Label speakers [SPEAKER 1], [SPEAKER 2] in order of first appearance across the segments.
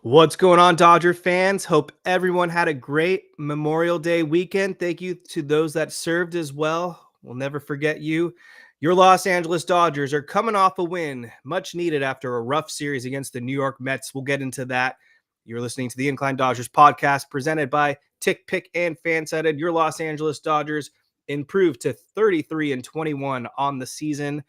[SPEAKER 1] What's going on, Dodger fans? Hope everyone had a great Memorial Day weekend. Thank you to those that served as well. We'll never forget you. Your Los Angeles Dodgers are coming off a win, much needed after a rough series against the New York Mets. We'll get into that. You're listening to the Incline Dodgers podcast presented by Tick Pick and Fansided. Your Los Angeles Dodgers improved to 33-21 on the season.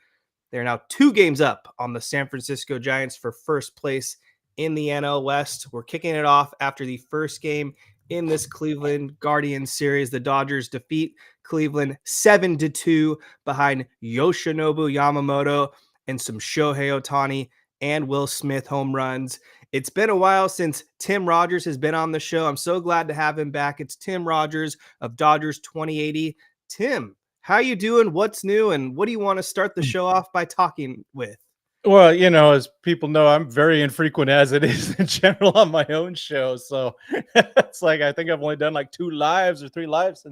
[SPEAKER 1] They're now 2 games up on the San Francisco Giants for first place in the NL West. We're kicking it off after the first game in this Cleveland Guardians series. The Dodgers defeat Cleveland 7-2 behind Yoshinobu Yamamoto and some Shohei Ohtani and Will Smith home runs. It's been a while since Tim Rogers has been on the show. I'm so glad to have him back. It's Tim Rogers of Dodgers 2080. Tim, how you doing? What's new? And what do you want to start the show off by talking with?
[SPEAKER 2] Well, as people know, I'm very infrequent as it is in general on my own show. So it's like I think I've only done like 2 lives or 3 lives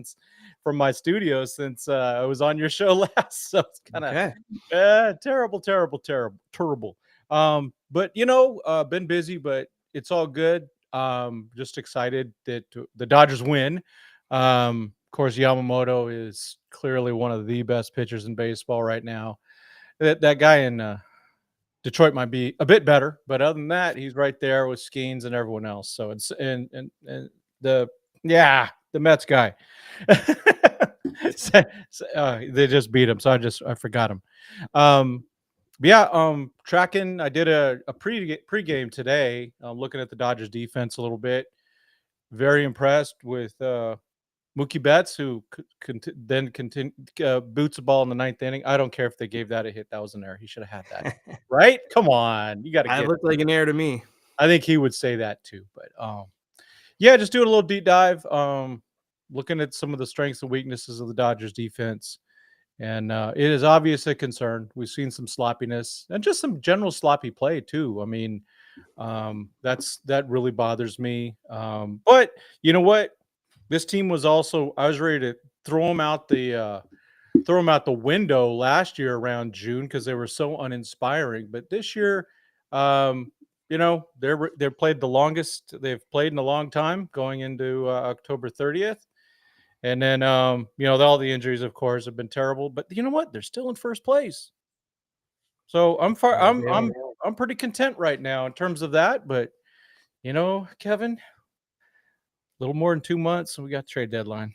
[SPEAKER 2] from my studio since I was on your show last. So it's kind of terrible. But been busy, but it's all good. Just excited that the Dodgers win. Of course, Yamamoto is clearly one of the best pitchers in baseball right now. That guy in Detroit might be a bit better, but other than that, he's right there with Skeens and everyone else. So it's and the Mets guy. They just beat him, so I forgot him. Tracking. I did a pregame today. Looking at the Dodgers defense a little bit. Very impressed with Mookie Betts, who then boots the ball in the 9th inning. I don't care if they gave that a hit. That was an error. He should have had that. Right? Come on. You got to get it.
[SPEAKER 1] It looked like an error to me.
[SPEAKER 2] I think he would say that too. But just doing a little deep dive, looking at some of the strengths and weaknesses of the Dodgers defense. And it is obviously a concern. We've seen some sloppiness and just some general sloppy play too. I mean, that really bothers me. But you know what? This team was also, I was ready to throw them out the window last year around June because they were so uninspiring. But this year, they're played the longest they've played in a long time, going into October 30th. And then, all the injuries, of course, have been terrible. But you know what? They're still in first place. So I'm pretty content right now in terms of that. But Kevin, a little more than 2 months, and we got trade deadline,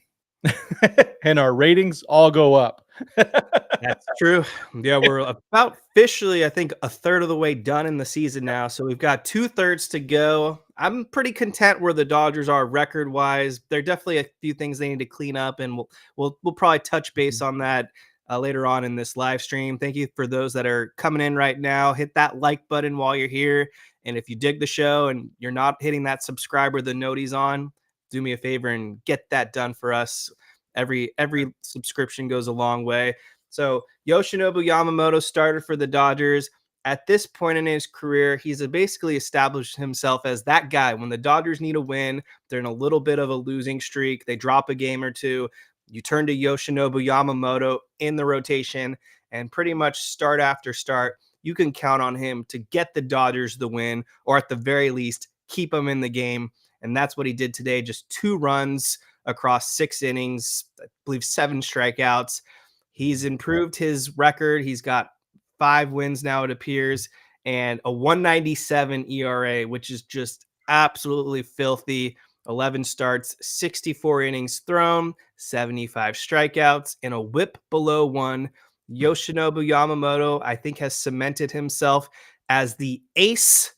[SPEAKER 2] and our ratings all go up.
[SPEAKER 1] That's true. Yeah, we're about officially, I think, a third of the way done in the season now. So we've got 2/3 to go. I'm pretty content where the Dodgers are record-wise. There are definitely a few things they need to clean up, and we'll probably touch base on that later on in this live stream. Thank you for those that are coming in right now. Hit that like button while you're here, and if you dig the show and you're not hitting that subscribe or the noties on, do me a favor and get that done for us. Every subscription goes a long way. So Yoshinobu Yamamoto started for the Dodgers. At this point in his career, he's basically established himself as that guy. When the Dodgers need a win, they're in a little bit of a losing streak, they drop a game or two, you turn to Yoshinobu Yamamoto in the rotation, and pretty much start after start, you can count on him to get the Dodgers the win, or at the very least, keep them in the game. And that's what he did today. Just 2 runs across 6 innings, I believe 7 strikeouts. He's improved his record. He's got 5 wins now, it appears, and a 1.97 ERA, which is just absolutely filthy. 11 starts, 64 innings thrown, 75 strikeouts, and a whip below 1. Yoshinobu Yamamoto, I think, has cemented himself as the ace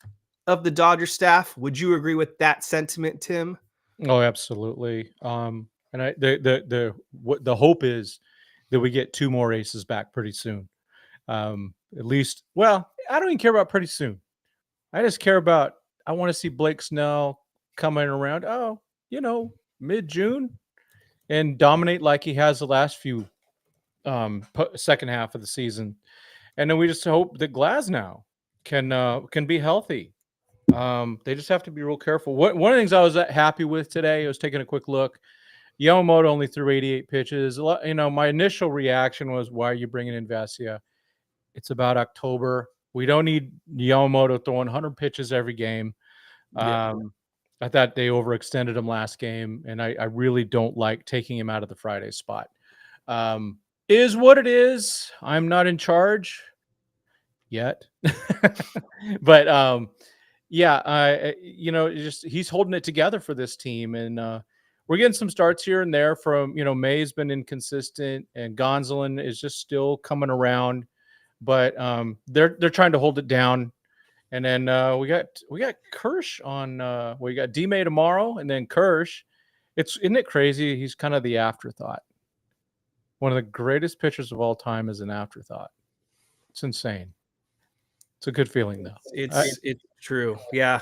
[SPEAKER 1] of the Dodger staff. Would you agree with that sentiment, Tim?
[SPEAKER 2] Oh, absolutely. And the hope is that we get 2 more aces back pretty soon. At least, well, I don't even care about pretty soon. I just care about, I want to see Blake Snell coming around, mid-June and dominate like he has the last few second half of the season. And then we just hope that Glasnow can be healthy. They just have to be real careful. One of the things I was happy with today, I was taking a quick look. Yamamoto only threw 88 pitches. My initial reaction was, why are you bringing in Vesia? It's about October. We don't need Yamamoto throwing 100 pitches every game.
[SPEAKER 1] Yeah.
[SPEAKER 2] I thought they overextended him last game, and I really don't like taking him out of the Friday spot. Um, is what it is. I'm not in charge yet, but yeah, just he's holding it together for this team, and we're getting some starts here and there from May's been inconsistent, and Gonzalez is just still coming around, but they're trying to hold it down. And then we got Kirsch on. We got D May tomorrow, and then Kirsch. Isn't it crazy? He's kind of the afterthought. One of the greatest pitchers of all time is an afterthought. It's insane. It's a good feeling though.
[SPEAKER 1] It's true. Yeah.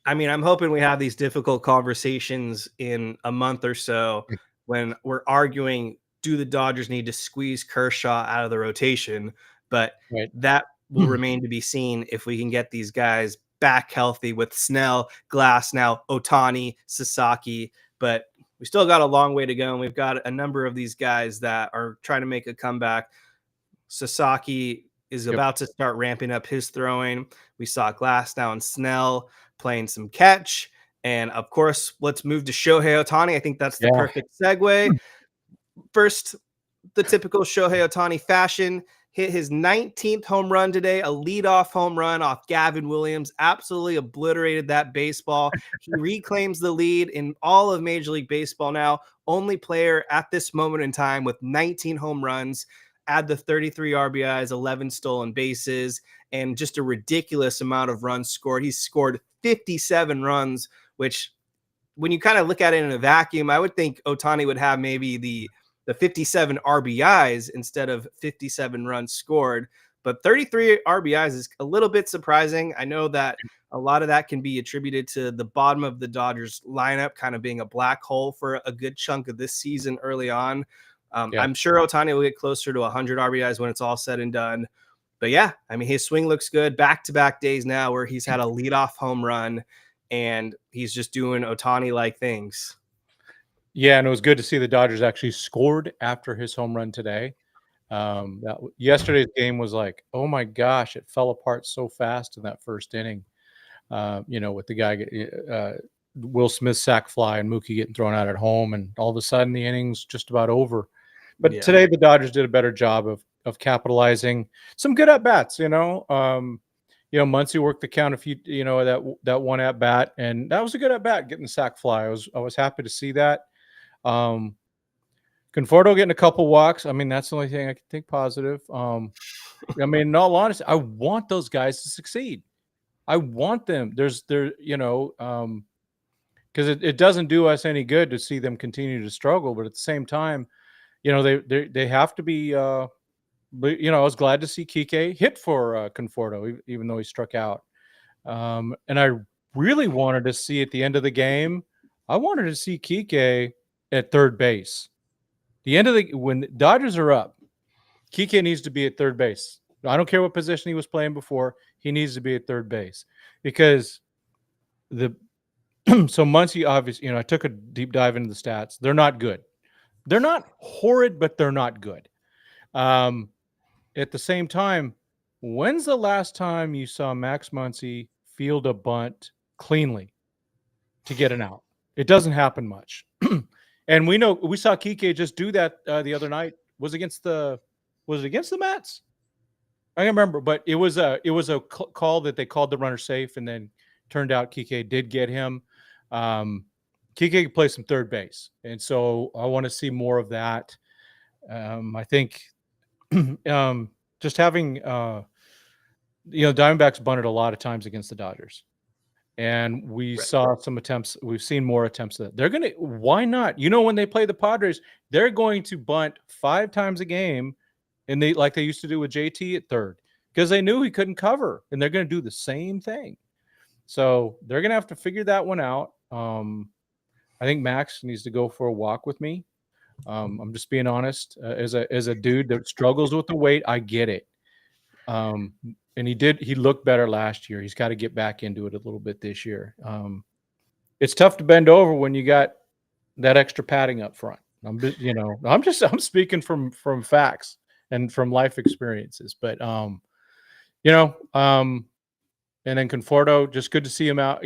[SPEAKER 1] I mean, I'm hoping we have these difficult conversations in a month or so when we're arguing, do the Dodgers need to squeeze Kershaw out of the rotation? But
[SPEAKER 2] Right.
[SPEAKER 1] that will remain to be seen if we can get these guys back healthy with Snell, Glass, now Otani, Sasaki. But we still got a long way to go. And we've got a number of these guys that are trying to make a comeback. Sasaki is
[SPEAKER 2] Yep.
[SPEAKER 1] about to start ramping up his throwing. We saw Glass now and Snell playing some catch. And of course, let's move to Shohei Ohtani. I think that's the
[SPEAKER 2] Yeah.
[SPEAKER 1] perfect segue. First, the typical Shohei Ohtani fashion, hit his 19th home run today, a leadoff home run off Gavin Williams, absolutely obliterated that baseball. He reclaims the lead in all of Major League Baseball now, only player at this moment in time with 19 home runs. Add the 33 RBIs, 11 stolen bases, and just a ridiculous amount of runs scored. He's scored 57 runs, which when you kind of look at it in a vacuum, I would think Ohtani would have maybe the 57 RBIs instead of 57 runs scored. But 33 RBIs is a little bit surprising. I know that a lot of that can be attributed to the bottom of the Dodgers lineup kind of being a black hole for a good chunk of this season early on.
[SPEAKER 2] Yeah.
[SPEAKER 1] I'm sure Ohtani will get closer to 100 RBIs when it's all said and done. But yeah, I mean, his swing looks good. Back-to-back days now where he's had a leadoff home run, and he's just doing Ohtani-like things.
[SPEAKER 2] Yeah, and it was good to see the Dodgers actually scored after his home run today. Yesterday's game was like, oh my gosh, it fell apart so fast in that first inning. With the guy, Will Smith sack fly and Mookie getting thrown out at home, and all of a sudden the inning's just about over. But
[SPEAKER 1] Yeah.
[SPEAKER 2] today the Dodgers did a better job of capitalizing. Some good at bats, Muncy worked the count a few, that one at bat, and that was a good at bat getting the sack fly. I was happy to see that. Conforto getting a couple walks. I mean, that's the only thing I can think positive. I mean, in all honesty, I want those guys to succeed. I want them. Because it doesn't do us any good to see them continue to struggle. But at the same time, they have to be. I was glad to see Kike hit for Conforto, even though he struck out. And I really wanted to see at the end of the game. I wanted to see Kike at third base. When the Dodgers are up, Kike needs to be at third base. I don't care what position he was playing before. He needs to be at third base because so Muncy, obviously, I took a deep dive into the stats. They're not good. They're not horrid, but they're not good. At the same time, when's the last time you saw Max Muncy field a bunt cleanly to get an out? It doesn't happen much. And we saw Kike just do that the other night. Was it against the Mets? I can't remember, but it was a call that they called the runner safe, and then turned out Kike did get him. Kike can play some third base, and so I want to see more of that. I think just having Diamondbacks bunted a lot of times against the Dodgers. And we saw some attempts. We've seen more attempts that they're going to. Why not? When they play the Padres, they're going to bunt 5 times a game, and like they used to do with JT at third, because they knew he couldn't cover, and they're going to do the same thing. So they're going to have to figure that one out. I think Max needs to go for a walk with me. I'm just being honest. As a dude that struggles with the weight, I get it. And he looked better last year. He's got to get back into it a little bit this year. It's tough to bend over when you got that extra padding up front. I'm speaking from facts and from life experiences, but and then Conforto, just good to see him out.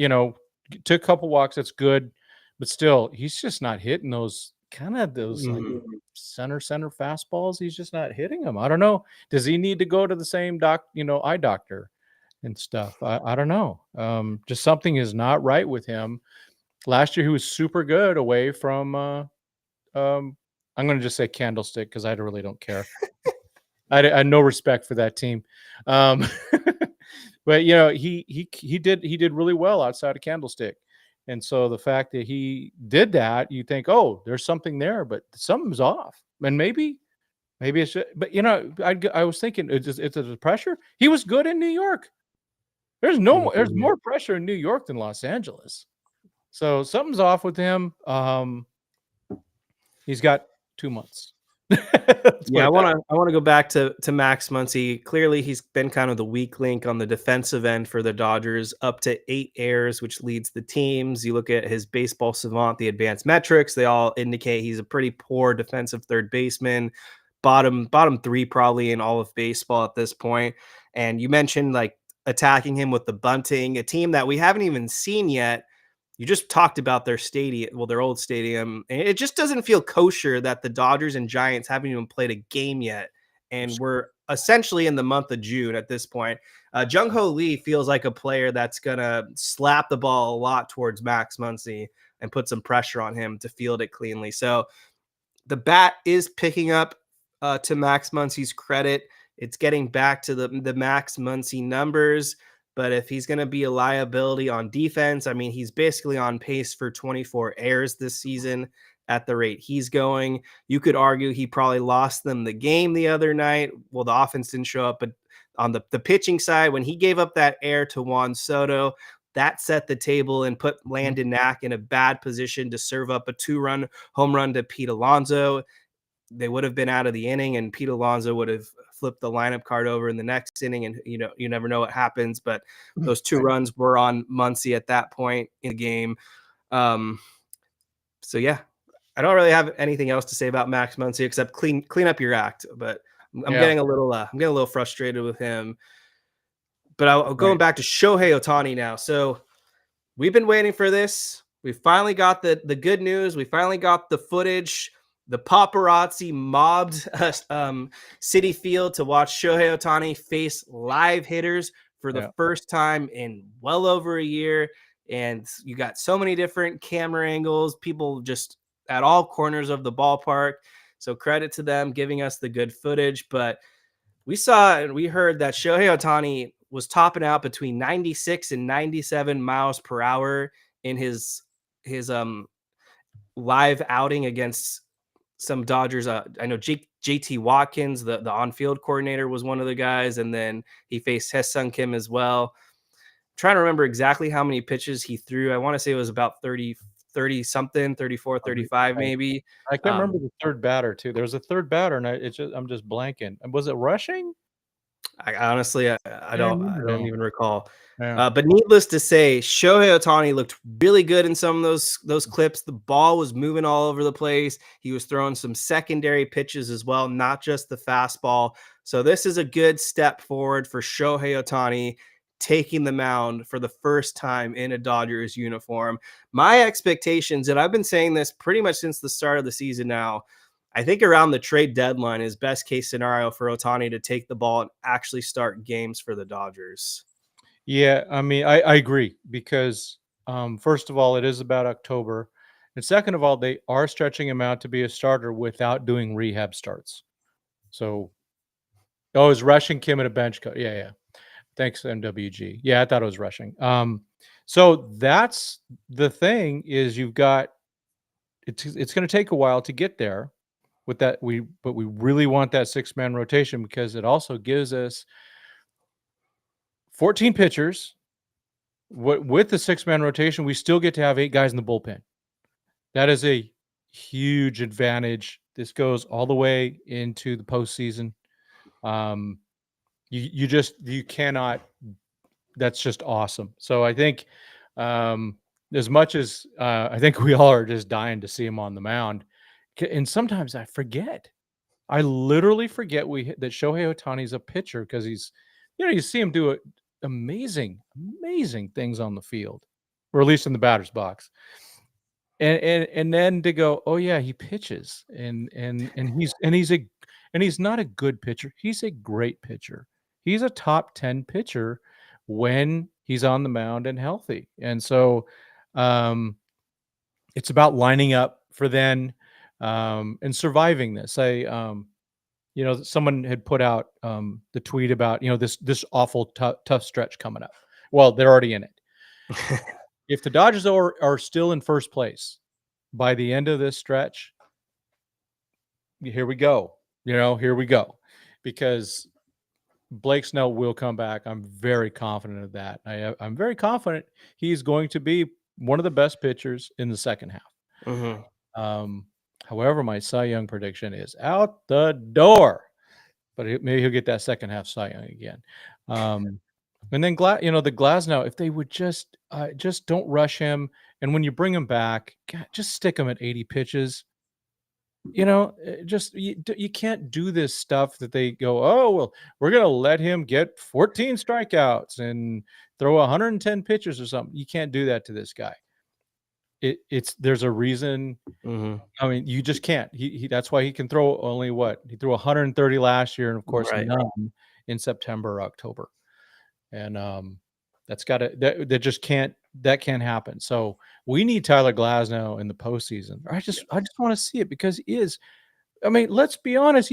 [SPEAKER 2] took a couple walks. That's good, but still, he's just not hitting those like center fastballs. He's just not hitting them. I don't know. Does he need to go to the same eye doctor and stuff? I don't know. Just something is not right with him. Last year he was super good away from I'm going to just say Candlestick because I really don't care. I had no respect for that team. But he did really well outside of Candlestick. And so the fact that he did that, you think, oh, there's something there, but something's off. And maybe it's just, but I was thinking it's the pressure. He was good in New York. There's more pressure in New York than Los Angeles. So something's off with him. He's got 2 months.
[SPEAKER 1] Yeah, I want to go back to Max Muncy. Clearly, he's been kind of the weak link on the defensive end for the Dodgers, up to 8 errors, which leads the teams. You look at his baseball savant, the advanced metrics, they all indicate he's a pretty poor defensive third baseman, bottom 3 probably in all of baseball at this point. And you mentioned like attacking him with the bunting, a team that we haven't even seen yet. You just talked about their stadium, their old stadium. And it just doesn't feel kosher that the Dodgers and Giants haven't even played a game yet. And we're essentially in the month of June at this point. Jung-Ho Lee feels like a player that's going to slap the ball a lot towards Max Muncy and put some pressure on him to field it cleanly. So the bat is picking up to Max Muncy's credit. It's getting back to the Max Muncy numbers. But if he's going to be a liability on defense, I mean, he's basically on pace for 24 errors this season at the rate he's going. You could argue he probably lost them the game the other night. Well, the offense didn't show up, but on the pitching side, when he gave up that error to Juan Soto, that set the table and put Landon Knack in a bad position to serve up a 2-run home run to Pete Alonso. They would have been out of the inning, and Pete Alonso would have flipped the lineup card over in the next inning. And, you never know what happens, but those 2 runs were on Muncy at that point in the game. So yeah, I don't really have anything else to say about Max Muncy except clean up your act, but I'm getting a little frustrated with him. But I'll going back to Shohei Ohtani now. So we've been waiting for this. We finally got the good news. We finally got the footage. The paparazzi mobbed Citi Field to watch Shohei Ohtani face live hitters for the first time in well over a year. And you got so many different camera angles, people just at all corners of the ballpark. So credit to them giving us the good footage. But we saw and we heard that Shohei Ohtani was topping out between 96 and 97 miles per hour in his live outing against some Dodgers. I know JT Watkins, the on-field coordinator, was one of the guys, and then he faced Hye-Sung Kim as well. I'm trying to remember exactly how many pitches he threw. I want to say it was about 30 something, 34, 35 maybe.
[SPEAKER 2] I can't remember the third batter too. There was a third batter, and I'm just blanking. Was it rushing?
[SPEAKER 1] I honestly, I don't even recall.
[SPEAKER 2] Yeah.
[SPEAKER 1] But needless to say, Shohei Ohtani looked really good in some of those clips. The ball was moving all over the place. He was throwing some secondary pitches as well, not just the fastball. So this is a good step forward for Shohei Ohtani taking the mound for the first time in a Dodgers uniform. My expectations, and I've been saying this pretty much since the start of the season now, I think around the trade deadline is best case scenario for Ohtani to take the ball and actually start games for the Dodgers.
[SPEAKER 2] Yeah, I mean, I agree because first of all, it is about October. And second of all, they are stretching him out to be a starter without doing rehab starts. So, is rushing Kim at a bench coach. Yeah. Thanks, MWG. Yeah, I thought it was rushing. So that's the thing is you've got it's going to take a while to get there with that. But we really want that 6-man rotation because it also gives us 14 pitchers. With the 6-man rotation, we still get to have 8 guys in the bullpen. That is a huge advantage. This goes all the way into the postseason. You cannot. That's just awesome. So I think as much as I think we all are just dying to see him on the mound, and sometimes I forget. I literally forget that Shohei Ohtani is a pitcher because he's, you see him do amazing things on the field. or at least in the batter's box. And then to go, oh yeah, he pitches, and he's not a good pitcher. He's a great pitcher. He's a top 10 pitcher when he's on the mound and healthy. And so, um, it's about lining up for then, and surviving this. Someone had put out the tweet about this awful tough stretch coming up. Well, they're already in it. If the Dodgers are still in first place by the end of this stretch, here we go. Here we go, because Blake Snell will come back. I'm very confident of that. I'm very confident he's going to be one of the best pitchers in the second half. However, my Cy Young prediction is out the door, but maybe he'll get that second half Cy Young again. And then the Glasnow, if they would just don't rush him, and when you bring him back, God, just stick him at 80 pitches. You can't do this stuff that they go, oh well, we're gonna let him get 14 strikeouts and throw 110 pitches or something. You can't do that to this guy. There's a reason. I mean, you just can't. That's why he can throw only he threw 130 last year, and of course none in September or October. And that just can't happen. So we need Tyler Glasnow in the postseason. I just want to see it, because he is. I mean, let's be honest.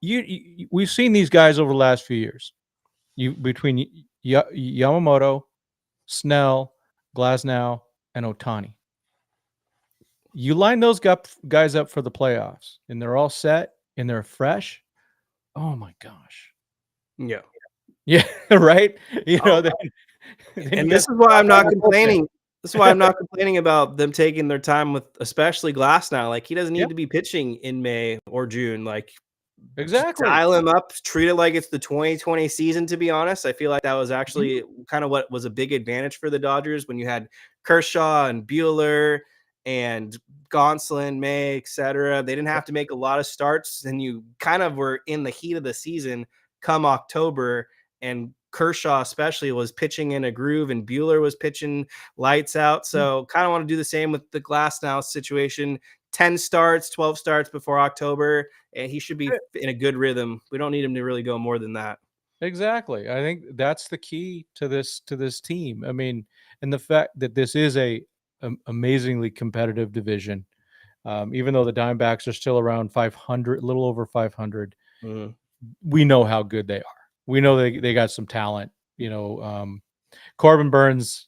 [SPEAKER 2] We've seen these guys over the last few years. Between Yamamoto, Snell, Glasnow, and Ohtani. You line those guys up for the playoffs, and they're all set and they're fresh. Oh my gosh.
[SPEAKER 1] Yeah.
[SPEAKER 2] Yeah, right.
[SPEAKER 1] And this is why I'm not complaining. This is why I'm not complaining about them taking their time with, especially Glasnow. Like, he doesn't need to be pitching in May or June. Like,
[SPEAKER 2] exactly.
[SPEAKER 1] Dial him up, treat it like it's the 2020 season. To be honest, I feel like that was actually kind of what was a big advantage for the Dodgers when you had Kershaw and Buehler and Gonsolin, May, etc. They didn't have to make a lot of starts, and you kind of were in the heat of the season come October. And Kershaw especially was pitching in a groove, and Buehler was pitching lights out. So kind of want to do the same with the Glasnow situation. 10 starts, 12 starts before October, and he should be in a good rhythm. We don't need him to really go more than that.
[SPEAKER 2] Exactly. I think that's the key to this team. I mean, and the fact that this is a amazingly competitive division, even though the Diamondbacks are still around 500, a little over 500, we know how good they are. We know they got some talent. Corbin Burns,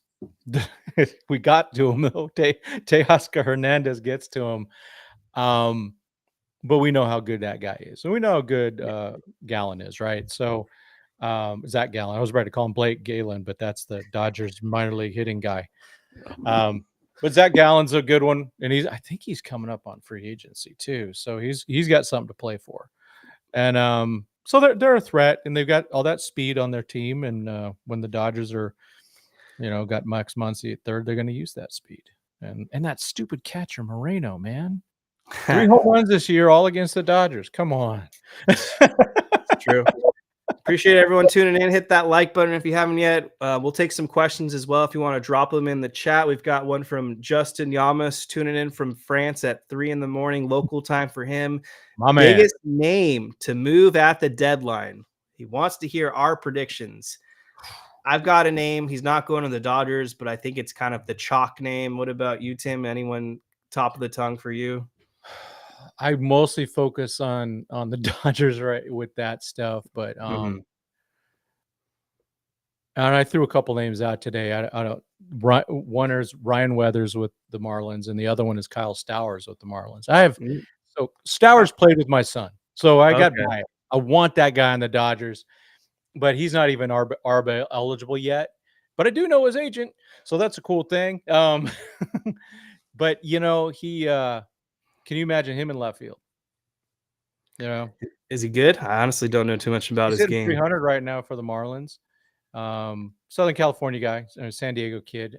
[SPEAKER 2] we got to him though. Teoscar Hernandez gets to him. But we know how good that guy is. And we know how good Gallen is, right? So Zach Gallen. I was ready to call him Blake Galen, but that's the Dodgers minor league hitting guy. But Zach Gallen's a good one, and I think he's coming up on free agency too. So he's got something to play for. And so they're a threat, and they've got all that speed on their team. And when the Dodgers are, got Max Muncy at third, they're going to use that speed. And that stupid catcher Moreno, man, 3 home runs this year, all against the Dodgers. Come on.
[SPEAKER 1] True. Appreciate everyone tuning in. Hit that like button if you haven't yet. We'll take some questions as well if you want to drop them in the chat. We've got one from Justin Yamas tuning in from France at 3 a.m, local time for him.
[SPEAKER 2] My
[SPEAKER 1] biggest name to move at the deadline. He wants to hear our predictions. I've got a name. He's not going to the Dodgers, but I think it's kind of the chalk name. What about you, Tim? Anyone top of the tongue for you?
[SPEAKER 2] I mostly focus on the Dodgers, right, with that stuff, but and I threw a couple names out today. I don't. One is Ryan Weathers with the Marlins, and the other one is Kyle Stowers with the Marlins. So Stowers played with my son, so I got by it. I want that guy on the Dodgers, but he's not even ARBA eligible yet. But I do know his agent, so that's a cool thing. But he. Can you imagine him in left field?
[SPEAKER 1] Is he good? I honestly don't know too much about his game.
[SPEAKER 2] 300 right now for the Marlins. Southern California guy, San Diego kid.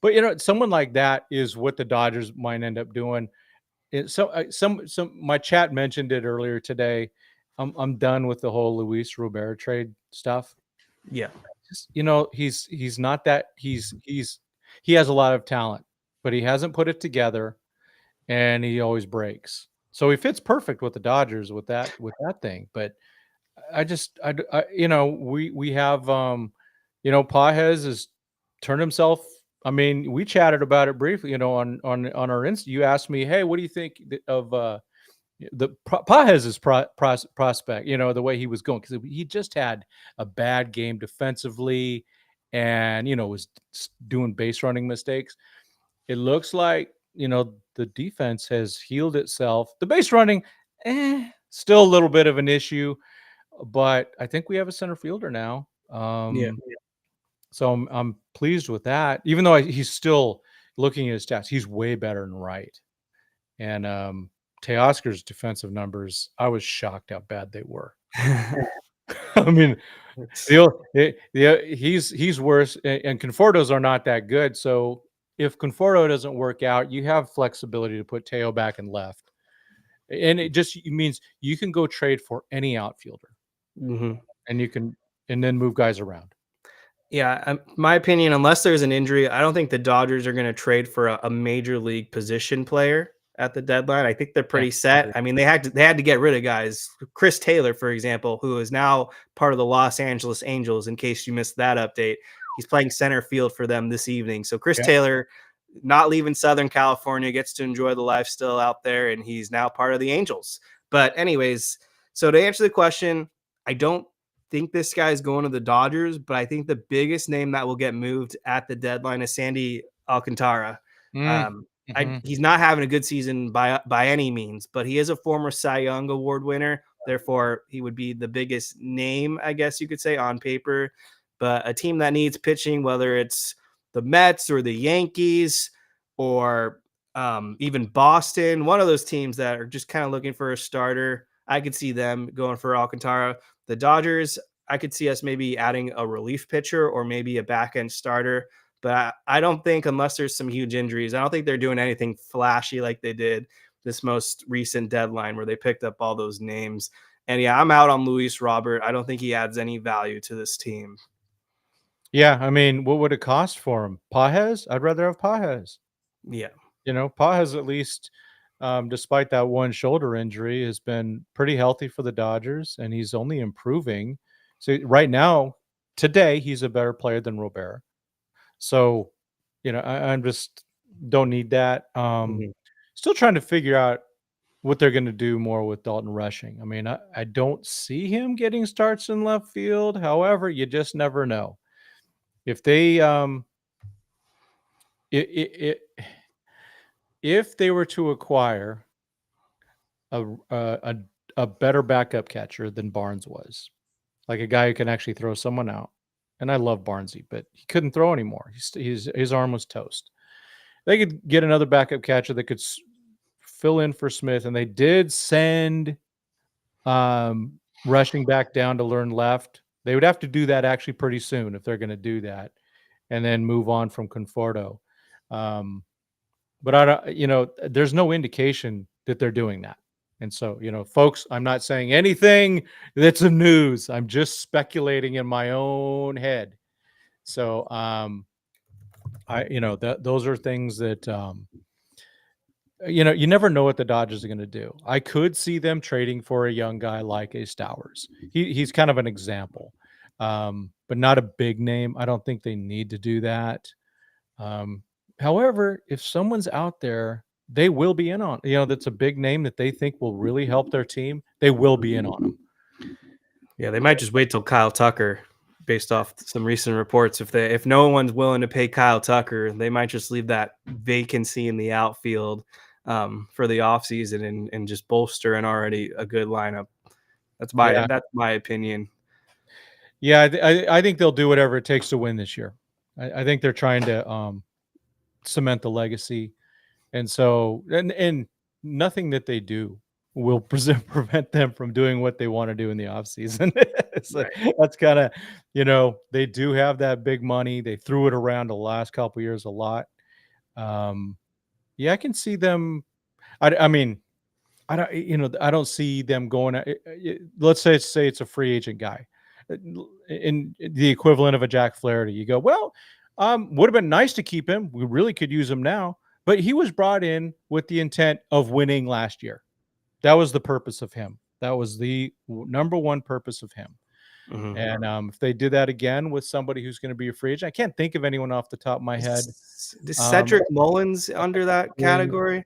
[SPEAKER 2] But someone like that is what the Dodgers might end up doing. My chat mentioned it earlier today. I'm done with the whole Luis Robert trade stuff.
[SPEAKER 1] Yeah.
[SPEAKER 2] he's not that he has a lot of talent, but he hasn't put it together, and he always breaks. So he fits perfect with the Dodgers with that thing. But I just I we have Pages has turned himself. I mean, we chatted about it briefly, on our Insta. You asked me, hey, what do you think of Pages' prospect? The way he was going, because he just had a bad game defensively, and was doing base running mistakes. It looks like the defense has healed itself. The base running, still a little bit of an issue, but I think we have a center fielder now.
[SPEAKER 1] Yeah.
[SPEAKER 2] So I'm pleased with that. Even though he's still looking at his stats, he's way better than Wright. And Teoscar's defensive numbers, I was shocked how bad they were. I mean,
[SPEAKER 1] It's
[SPEAKER 2] he's worse, and Conforto's are not that good. So if Conforto doesn't work out, you have flexibility to put Teo back in left, and it means you can go trade for any outfielder,
[SPEAKER 1] mhm.
[SPEAKER 2] and and then move guys around.
[SPEAKER 1] Yeah, my opinion, unless there's an injury, I don't think the Dodgers are going to trade for a major league position player at the deadline. I think they're
[SPEAKER 2] Yeah,
[SPEAKER 1] pretty set. I mean, they had to get rid of guys. Chris Taylor, for example, who is now part of the Los Angeles Angels. In case you missed that update, he's playing center field for them this evening. So Chris
[SPEAKER 2] yeah.
[SPEAKER 1] Taylor, not leaving Southern California, gets to enjoy the life still out there, and he's now part of the Angels. But anyways, so to answer the question, I don't think this guy's going to the Dodgers, but I think the biggest name that will get moved at the deadline is Sandy Alcantara.
[SPEAKER 2] Mm, mhm.
[SPEAKER 1] He's not having a good season by any means, but he is a former Cy Young Award winner. Therefore, he would be the biggest name, I guess you could say, on paper. But a team that needs pitching, whether it's the Mets or the Yankees or even Boston, one of those teams that are just kind of looking for a starter, I could see them going for Alcantara. The Dodgers, I could see us maybe adding a relief pitcher or maybe a back end starter. But I don't think, unless there's some huge injuries, I don't think they're doing anything flashy like they did this most recent deadline where they picked up all those names. And yeah, I'm out on Luis Robert. I don't think he adds any value to this team.
[SPEAKER 2] Yeah, I mean, what would it cost for him? Pages? I'd rather have Pages.
[SPEAKER 1] Yeah.
[SPEAKER 2] Pages, at least, despite that one shoulder injury, has been pretty healthy for the Dodgers, and he's only improving. So right now, today, he's a better player than Robert. So, I'm just don't need that.
[SPEAKER 1] Mhm.
[SPEAKER 2] Still trying to figure out what they're going to do more with Dalton Rushing. I mean, I don't see him getting starts in left field. However, you just never know. If they it, if they were to acquire a, a a better backup catcher than Barnes was, like a guy who can actually throw someone out. And I love Barnesy, but he couldn't throw anymore. His arm was toast. They could get another backup catcher that could fill in for Smith, and they did send Rushing back down to learn left. They would have to do that actually pretty soon if they're going to do that, and then move on from Conforto. Um, but I don't, there's no indication that they're doing that. And so, folks, I'm not saying anything that's a news. I'm just speculating in my own head. So, those are things that, you never know what the Dodgers are going to do. I could see them trading for a young guy like a Stowers. He's kind of an example, but not a big name. I don't think they need to do that. However, if someone's out there, they will be in on, that's a big name that they think will really help their team. They will be in on them.
[SPEAKER 1] Yeah, they might just wait till Kyle Tucker, based off some recent reports. If no one's willing to pay Kyle Tucker, they might just leave that vacancy in the outfield for the offseason and just bolster an already a good lineup.
[SPEAKER 2] Yeah.
[SPEAKER 1] That's my opinion.
[SPEAKER 2] Yeah. I think they'll do whatever it takes to win this year. I think they're trying to cement the legacy. And so, and nothing that they do will prevent them from doing what they want to do in the offseason. So
[SPEAKER 1] Right.
[SPEAKER 2] that's kind of, they do have that big money. They threw it around the last couple years a lot. Yeah, I can see them. I mean, I don't see them going. Let's say it's a free agent guy. in the equivalent of a Jack Flaherty. You go, well, would have been nice to keep him. We really could use him now. But he was brought in with the intent of winning last year. That was the purpose of him. That was the number one purpose of him.
[SPEAKER 1] Mhm.
[SPEAKER 2] And if they did that again with somebody who's going to be a free agent, I can't think of anyone off the top of my head.
[SPEAKER 1] Is
[SPEAKER 2] Um,
[SPEAKER 1] Cedric Mullins under that category?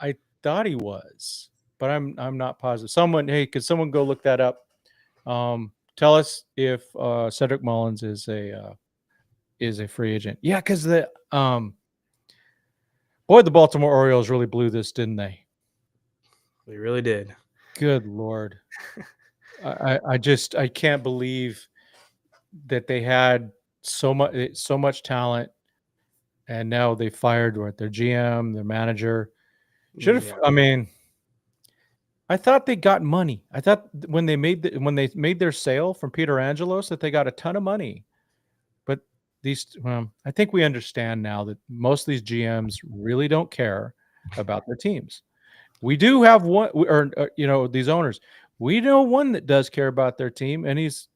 [SPEAKER 2] I thought he was, but I'm not positive. Someone, hey, could someone go look that up? Tell us if Cedric Mullins is a free agent. Yeah, because the boy, the Baltimore Orioles really blew this, didn't they?
[SPEAKER 1] We really did.
[SPEAKER 2] Good Lord. I can't believe that they had so much talent, and now they fired their GM, their manager. Should have.
[SPEAKER 1] Yeah.
[SPEAKER 2] I mean, I thought they got money. I thought when they made their sale from Peter Angelos that they got a ton of money. But I think we understand now that most of these GMs really don't care about their teams. We do have one, or these owners. We know one that does care about their team, and he's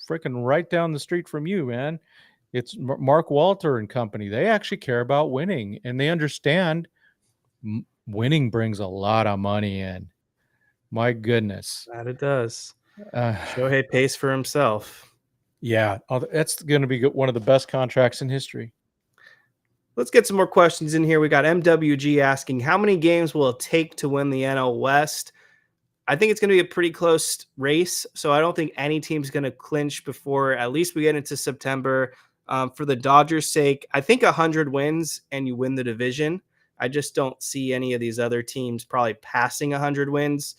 [SPEAKER 2] freaking right down the street from you, man. It's Mark Walter and company. They actually care about winning, and they understand winning brings a lot of money in. My goodness.
[SPEAKER 1] That it does.
[SPEAKER 2] Uh,
[SPEAKER 1] Shohei pays for himself.
[SPEAKER 2] yeah, that's going to be one of the best contracts in history.
[SPEAKER 1] Let's get some more questions in here. We got MWG asking, how many games will it take to win the NL West? I think it's going to be a pretty close race, so I don't think any team's going to clinch before at least we get into September. For the Dodgers' sake, I think 100 wins and you win the division. I just don't see any of these other teams probably passing 100 wins.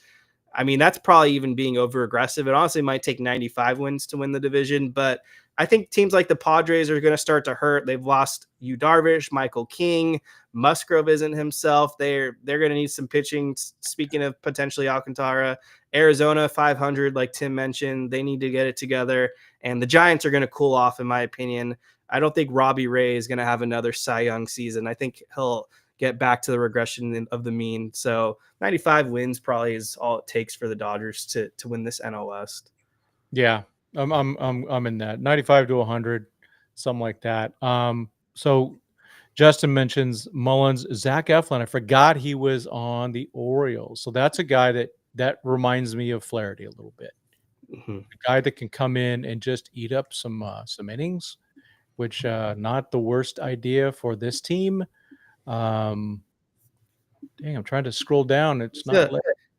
[SPEAKER 1] I mean, that's probably even being over aggressive. It honestly might take 95 wins to win the division, but I think teams like the Padres are going to start to hurt. They've lost Yu Darvish, Michael King, Musgrove isn't himself. They're going to need some pitching. Speaking of potentially Alcantara, Arizona 500, like Tim mentioned, they need to get it together. And the Giants are going to cool off, in my opinion. I don't think Robbie Ray is going to have another Cy Young season. I think he'll get back to the regression of the mean. So 95 wins probably is all it takes for the Dodgers to win this NL West.
[SPEAKER 2] Yeah, I'm in that 95 to 100, something like that. So Justin mentions Mullins, Zach Eflin. I forgot he was on the Orioles. So that's a guy that reminds me of Flaherty a little bit.
[SPEAKER 1] Mm-hmm.
[SPEAKER 2] A guy that can come in and just eat up some innings, which not the worst idea for this team. Dang, I'm trying to scroll down. It's not.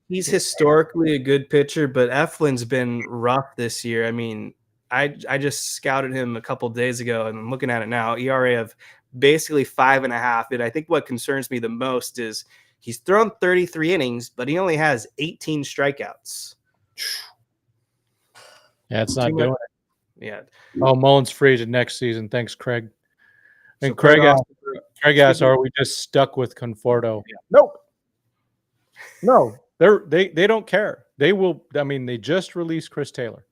[SPEAKER 1] He's historically a good pitcher, but Eflin's been rough this year. I mean, I just scouted him a couple days ago, and I'm looking at it now. ERA of basically 5.5. And I think what concerns me the most is he's thrown 33 innings, but he only has 18 strikeouts.
[SPEAKER 2] Yeah, it's not doing it.
[SPEAKER 1] Yeah.
[SPEAKER 2] Oh, Mullins free agent next season. Thanks, Craig. And
[SPEAKER 1] So
[SPEAKER 2] Craig asks, are we just stuck with Conforto?
[SPEAKER 1] Yeah.
[SPEAKER 2] Nope. No, they don't care. They will. I mean, they just released Chris Taylor.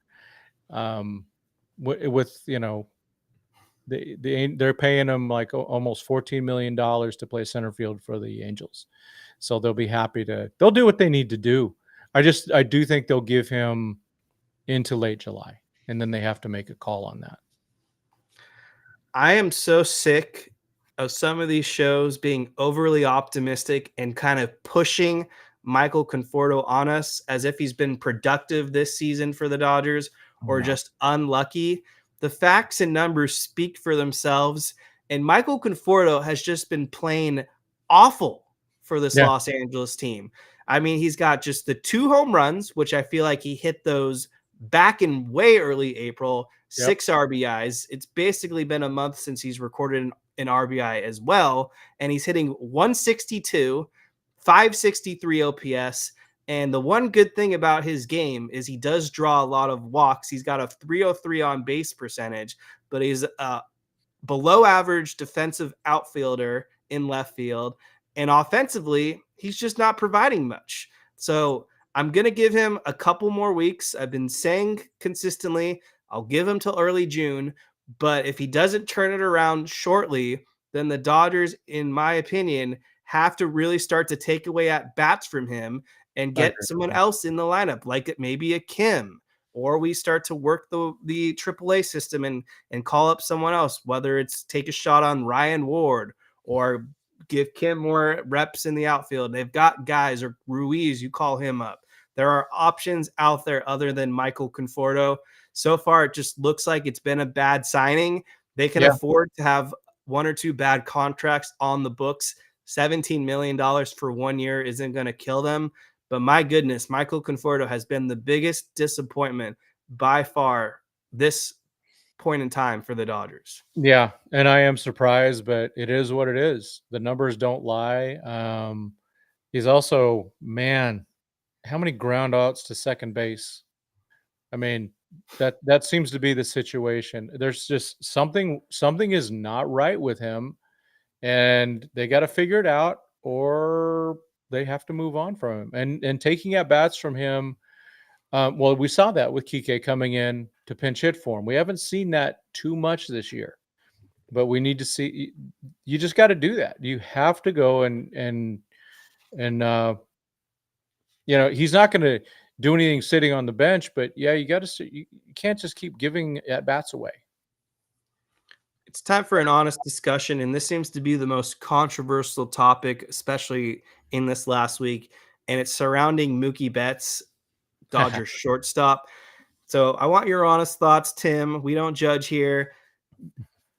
[SPEAKER 2] With they're paying him like almost $14 million to play center field for the Angels, so they'll be happy to. They'll do what they need to do. I do think they'll give him into late July, and then they have to make a call on that.
[SPEAKER 1] I am so sick of some of these shows being overly optimistic and kind of pushing Michael Conforto on us as if he's been productive this season for the Dodgers or just unlucky. The facts and numbers speak for themselves, and Michael Conforto has just been playing awful for this Los Angeles team. I mean, he's got just the 2 home runs, which I feel like he hit those back in way early April, 6 RBIs. It's basically been a month since he's recorded an RBI as well, and he's hitting 162, 563 OPS. And the one good thing about his game is he does draw a lot of walks. He's got a 303 on base percentage, but he's a below average defensive outfielder in left field. And offensively, he's just not providing much. So I'm going to give him a couple more weeks. I've been saying consistently, I'll give him till early June. But if he doesn't turn it around shortly, then the Dodgers, in my opinion, have to really start to take away at bats from him and get someone else in the lineup, like maybe a Kim or we start to work the AAA system and call up someone else, whether it's take a shot on Ryan Ward or give Kim more reps in the outfield. They've got guys, or Ruiz, you call him up. There are options out there other than Michael Conforto. So far, it just looks like it's been a bad signing. They can afford to have one or two bad contracts on the books. $17 million for 1 year isn't going to kill them. But my goodness, Michael Conforto has been the biggest disappointment by far this point in time for the Dodgers.
[SPEAKER 2] Yeah, and I am surprised, but it is what it is. The numbers don't lie. He's also, man, how many ground outs to second base? I mean, that seems to be the situation. There's just something is not right with him, and they got to figure it out, or they have to move on from him. And taking at bats from him. Well, we saw that with Kike coming in to pinch hit for him. We haven't seen that too much this year, but we need to see. You just got to do that. You have to go and he's not going to do anything sitting on the bench. But yeah, you got to. You can't just keep giving at bats away.
[SPEAKER 1] It's time for an honest discussion, and this seems to be the most controversial topic, especially in this last week, and it's surrounding Mookie Betts, Dodgers shortstop. So I want your honest thoughts, Tim. We don't judge here.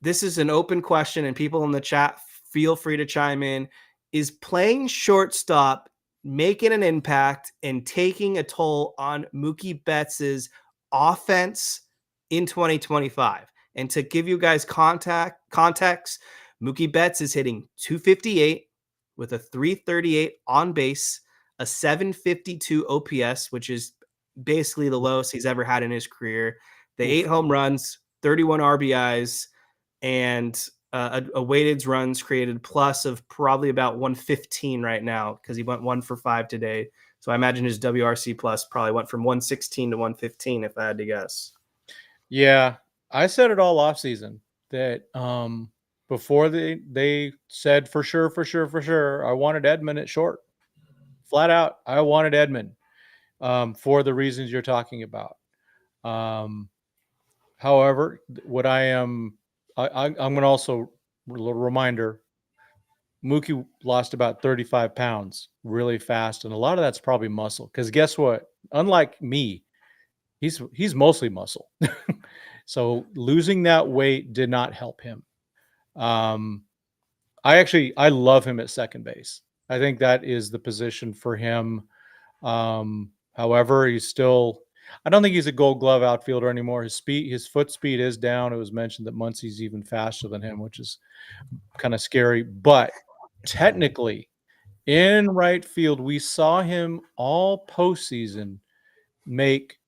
[SPEAKER 1] This is an open question, and people in the chat, feel free to chime in. Is playing shortstop making an impact and taking a toll on Mookie Betts's offense in 2025? And to give you guys context, Mookie Betts is hitting 258 with a 338 on base, a 752 OPS, which is basically the lowest he's ever had in his career. The 8 home runs, 31 RBIs, and a weighted runs created plus of probably about 115 right now because he went 1 for 5 today. So I imagine his WRC plus probably went from 116 to 115 if I had to guess.
[SPEAKER 2] Yeah, I said it all off season that before they said for sure, I wanted Edman at short. Flat out, I wanted Edman for the reasons you're talking about. However, what I'm going to also a little reminder, Mookie lost about 35 pounds really fast, and a lot of that's probably muscle. Because guess what? Unlike me, he's mostly muscle. So losing that weight did not help him. I love him at second base. I think that is the position for him. However, I don't think he's a Gold Glove outfielder anymore. His foot speed is down. It was mentioned that Muncie's even faster than him, which is kind of scary. But technically, in right field, we saw him all postseason make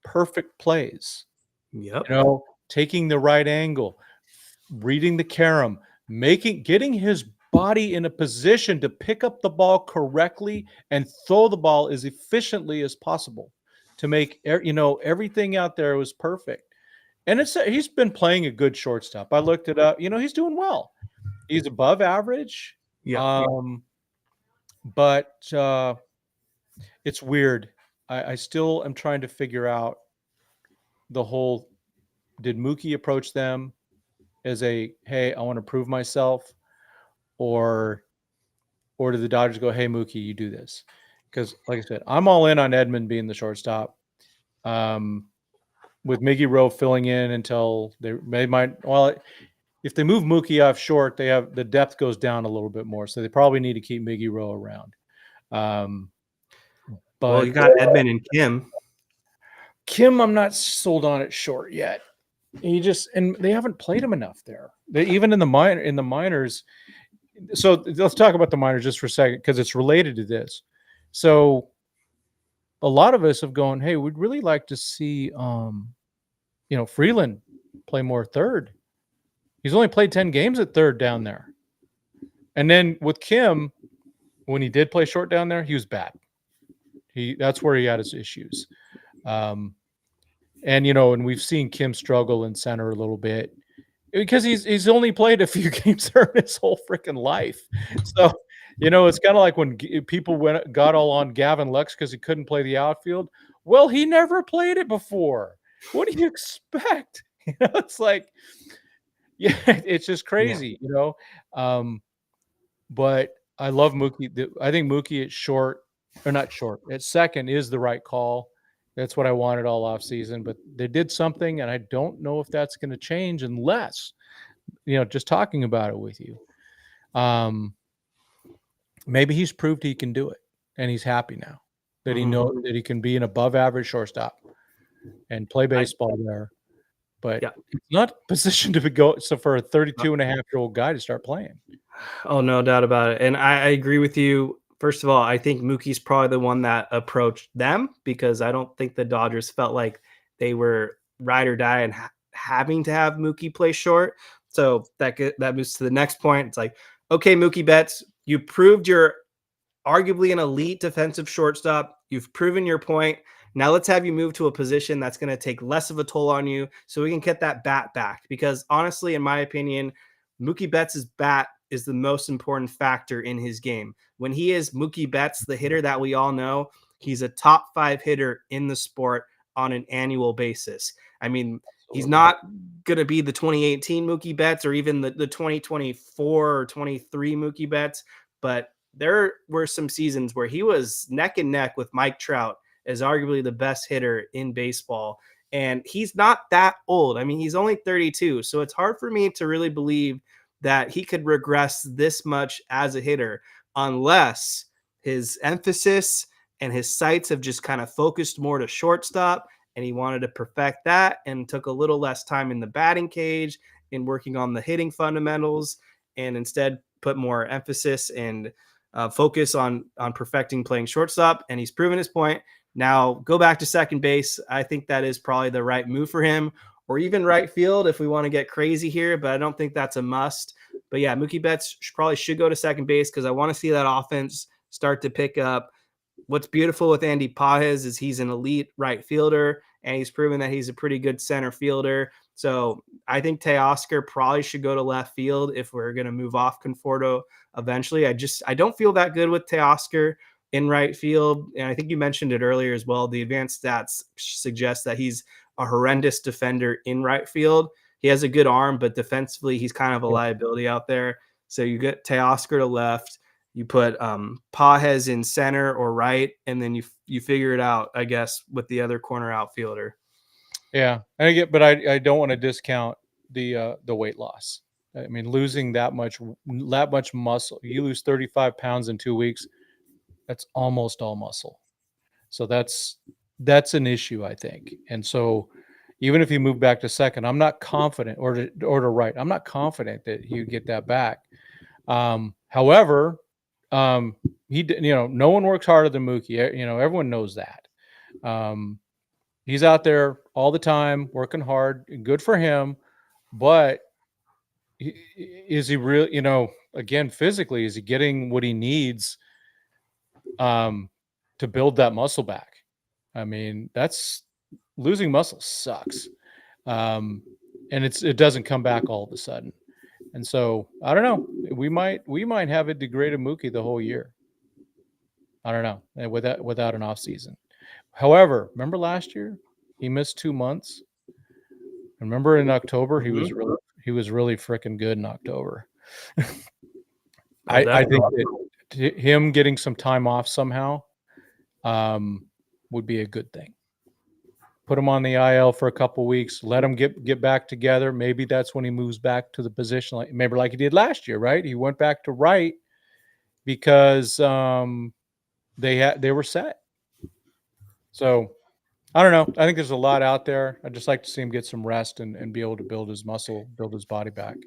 [SPEAKER 2] perfect plays.
[SPEAKER 1] Yep.
[SPEAKER 2] Taking the right angle, reading the carom, getting his body in a position to pick up the ball correctly and throw the ball as efficiently as possible to make everything out there was perfect. And he's been playing a good shortstop. I looked it up. He's doing well. He's above average.
[SPEAKER 1] Yeah.
[SPEAKER 2] But it's weird. I still am trying to figure out the whole, did Mookie approach them as hey, I want to prove myself? Or did the Dodgers go, hey, Mookie, you do this? Because, like I said, I'm all in on Edman being the shortstop. With Miggy Rowe filling in until if they move Mookie off short, the depth goes down a little bit more. So they probably need to keep Miggy Rowe around. But
[SPEAKER 1] you got Edman and Kim.
[SPEAKER 2] Kim, I'm not sold on it short yet. And they haven't played him enough there. Even in the minors. So let's talk about the minors just for a second because it's related to this. So a lot of us have gone, hey, we'd really like to see Freeland play more third. He's only played 10 games at third down there. And then with Kim, when he did play short down there, he was bad. That's where he had his issues. And we've seen Kim struggle in center a little bit because he's only played a few games there in his whole freaking life. So, it's kind of like when people got all on Gavin Lux because he couldn't play the outfield. Well, he never played it before. What do you expect? It's like, yeah, it's just
[SPEAKER 1] Yeah.
[SPEAKER 2] crazy, But I love Mookie. I think Mookie at short, or not short, at second is the right call. That's what I wanted all off season, but they did something, and I don't know if that's going to change unless, just talking about it with you. Maybe he's proved he can do it, and he's happy now that he knows that he can be an above average shortstop and play
[SPEAKER 1] I
[SPEAKER 2] baseball there. But
[SPEAKER 1] yeah.
[SPEAKER 2] he's not positioned to go. So for a 32-and-a-half-year-old guy to start playing.
[SPEAKER 1] Oh, no doubt about it. And I agree with you. First of all, I think Mookie's probably the one that approached them because I don't think the Dodgers felt like they were ride or die and having to have Mookie play short. So that moves to the next point. It's like, okay, Mookie Betts, you proved you're arguably an elite defensive shortstop. You've proven your point. Now let's have you move to a position that's going to take less of a toll on you so we can get that bat back. Because honestly, in my opinion, Mookie Betts' bat is the most important factor in his game. When he is Mookie Betts, the hitter that we all know, he's a top 5 hitter in the sport on an annual basis. I mean, he's not going to be the 2018 Mookie Betts or even the 2024 or 23 Mookie Betts, but there were some seasons where he was neck and neck with Mike Trout as arguably the best hitter in baseball. And he's not that old. I mean, he's only 32. So it's hard for me to really believe that he could regress this much as a hitter unless his emphasis and his sights have just kind of focused more to shortstop and he wanted to perfect that and took a little less time in the batting cage in working on the hitting fundamentals and instead put more emphasis and focus on perfecting playing shortstop, and he's proven his point. Now go back to second base. I think that is probably the right move for him, or even right field if we want to get crazy here, but I don't think that's a must. But yeah, Mookie Betts probably should go to second base because I want to see that offense start to pick up. What's beautiful with Andy Pages is he's an elite right fielder, and he's proven that he's a pretty good center fielder. So I think Teoscar probably should go to left field if we're going to move off Conforto eventually. I don't feel that good with Teoscar in right field. And I think you mentioned it earlier as well. The advanced stats suggest that he's a horrendous defender in right field. He has a good arm, but defensively, he's kind of a liability out there. So you get Teoscar to left. You put Pages in center or right, and then you figure it out, I guess, with the other corner outfielder.
[SPEAKER 2] Yeah, but I don't want to discount the weight loss. I mean, losing that much muscle. You lose 35 pounds in 2 weeks. That's almost all muscle. So that's an issue, I think. And so even if you move back to second, I'm not confident, or to right, I'm not confident that you get that back. However, no one works harder than Mookie. Everyone knows that. He's out there all the time working hard. Good for him. But is he really, again, physically, is he getting what he needs to build that muscle back? I mean, losing muscle sucks. And it doesn't come back all of a sudden. And so I don't know. We might have a degraded Mookie the whole year. I don't know, without an off season. However, remember last year he missed 2 months. Remember in October he was really freaking good in October. I think that him getting some time off somehow would be a good thing. Put him on the IL for a couple weeks, let him get back together. Maybe that's when he moves back to the position like he did last year, right? He went back to right because they were set. So I don't know. I think there's a lot out there. I'd just like to see him get some rest and be able to build his muscle, build his body back.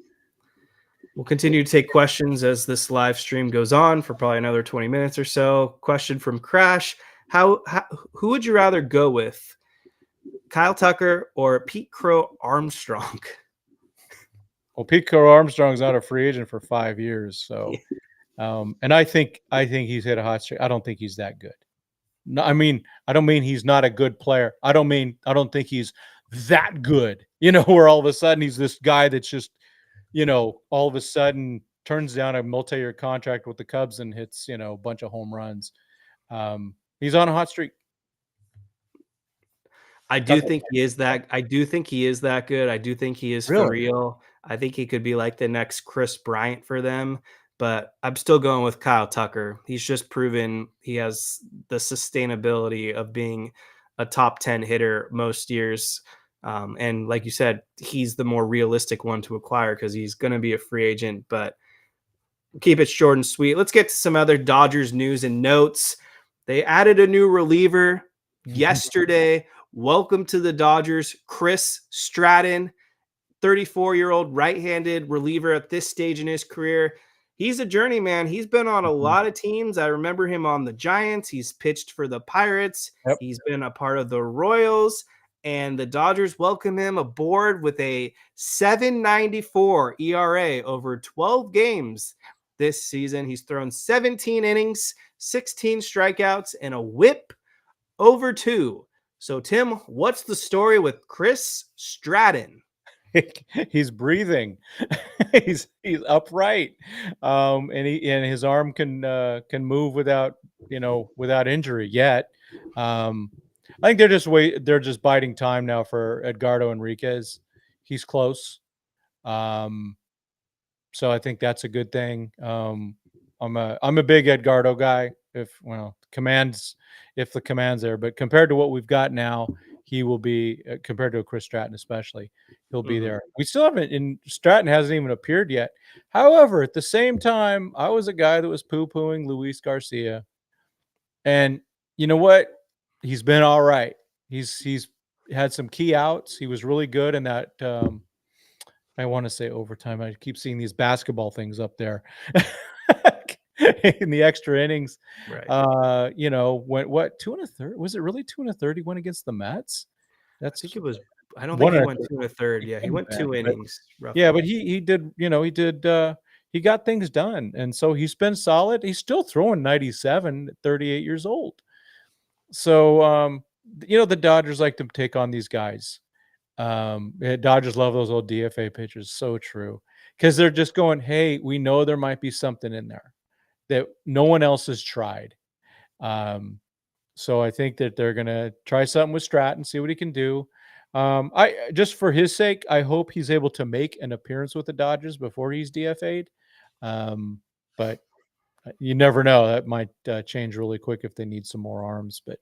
[SPEAKER 1] We'll continue to take questions as this live stream goes on for probably another 20 minutes or so. Question from Crash. Who would you rather go with? Kyle Tucker or Pete Crow Armstrong?
[SPEAKER 2] Well, Pete Crow Armstrong's not a free agent for 5 years. So, and I think he's hit a hot streak. I don't think he's that good. No, I mean, I don't mean he's not a good player. I don't think he's that good, where all of a sudden he's this guy that's just, all of a sudden turns down a multi-year contract with the Cubs and hits, a bunch of home runs. He's on a hot streak.
[SPEAKER 1] I do think he is that I do think he is that good. I do think he is for
[SPEAKER 2] Really?
[SPEAKER 1] real. I think he could be like the next Chris Bryant for them, but I'm still going with Kyle Tucker. He's just proven he has the sustainability of being a top 10 hitter most years. And like you said, he's the more realistic one to acquire because he's going to be a free agent, but keep it short and sweet. Let's get to some other Dodgers news and notes. They added a new reliever yesterday. Welcome to the Dodgers, Chris Stratton, 34-year-old right-handed reliever at this stage in his career. He's a journeyman. He's been on a lot of teams. I remember him on the Giants. He's pitched for the Pirates.
[SPEAKER 2] Yep.
[SPEAKER 1] He's been a part of the Royals. And the Dodgers welcome him aboard with a 7.94 ERA over 12 games this season. He's thrown 17 innings, 16 strikeouts, and a whip over 2. So, Tim, what's the story with Chris Stratton?
[SPEAKER 2] He's breathing. he's upright, and his arm can move without injury yet. I think they're just biding time now for Edgardo Enriquez. He's close, so I think that's a good thing. I'm a big Edgardo guy. If the command's there, but compared to what we've got now, he will be compared to Chris Stratton, especially. He'll be there. We still haven't, and Stratton hasn't even appeared yet. However, at the same time, I was a guy that was poo-pooing Luis Garcia, and you know what? He's been all right. He's had some key outs. He was really good in that. I want to say overtime. I keep seeing these basketball things up there in the extra innings.
[SPEAKER 1] Right.
[SPEAKER 2] Went what 2 1/3? Was it really 2 1/3? He went against the Mets.
[SPEAKER 1] I think it was. I don't think
[SPEAKER 2] One
[SPEAKER 1] he
[SPEAKER 2] and a
[SPEAKER 1] went 2 1/3. Yeah, he went 2
[SPEAKER 2] but
[SPEAKER 1] innings
[SPEAKER 2] yeah,
[SPEAKER 1] roughly.
[SPEAKER 2] but he did. He got things done, and so he's been solid. He's still throwing 97 at 38 years old. So the Dodgers like to take on these guys. Dodgers love those old DFA pitchers. So true. Because they're just going, hey, we know there might be something in there that no one else has tried. So I think that they're gonna try something with Stratton, see what he can do. I just for his sake, I hope he's able to make an appearance with the Dodgers before he's DFA'd. But you never know; that might change really quick if they need some more arms. But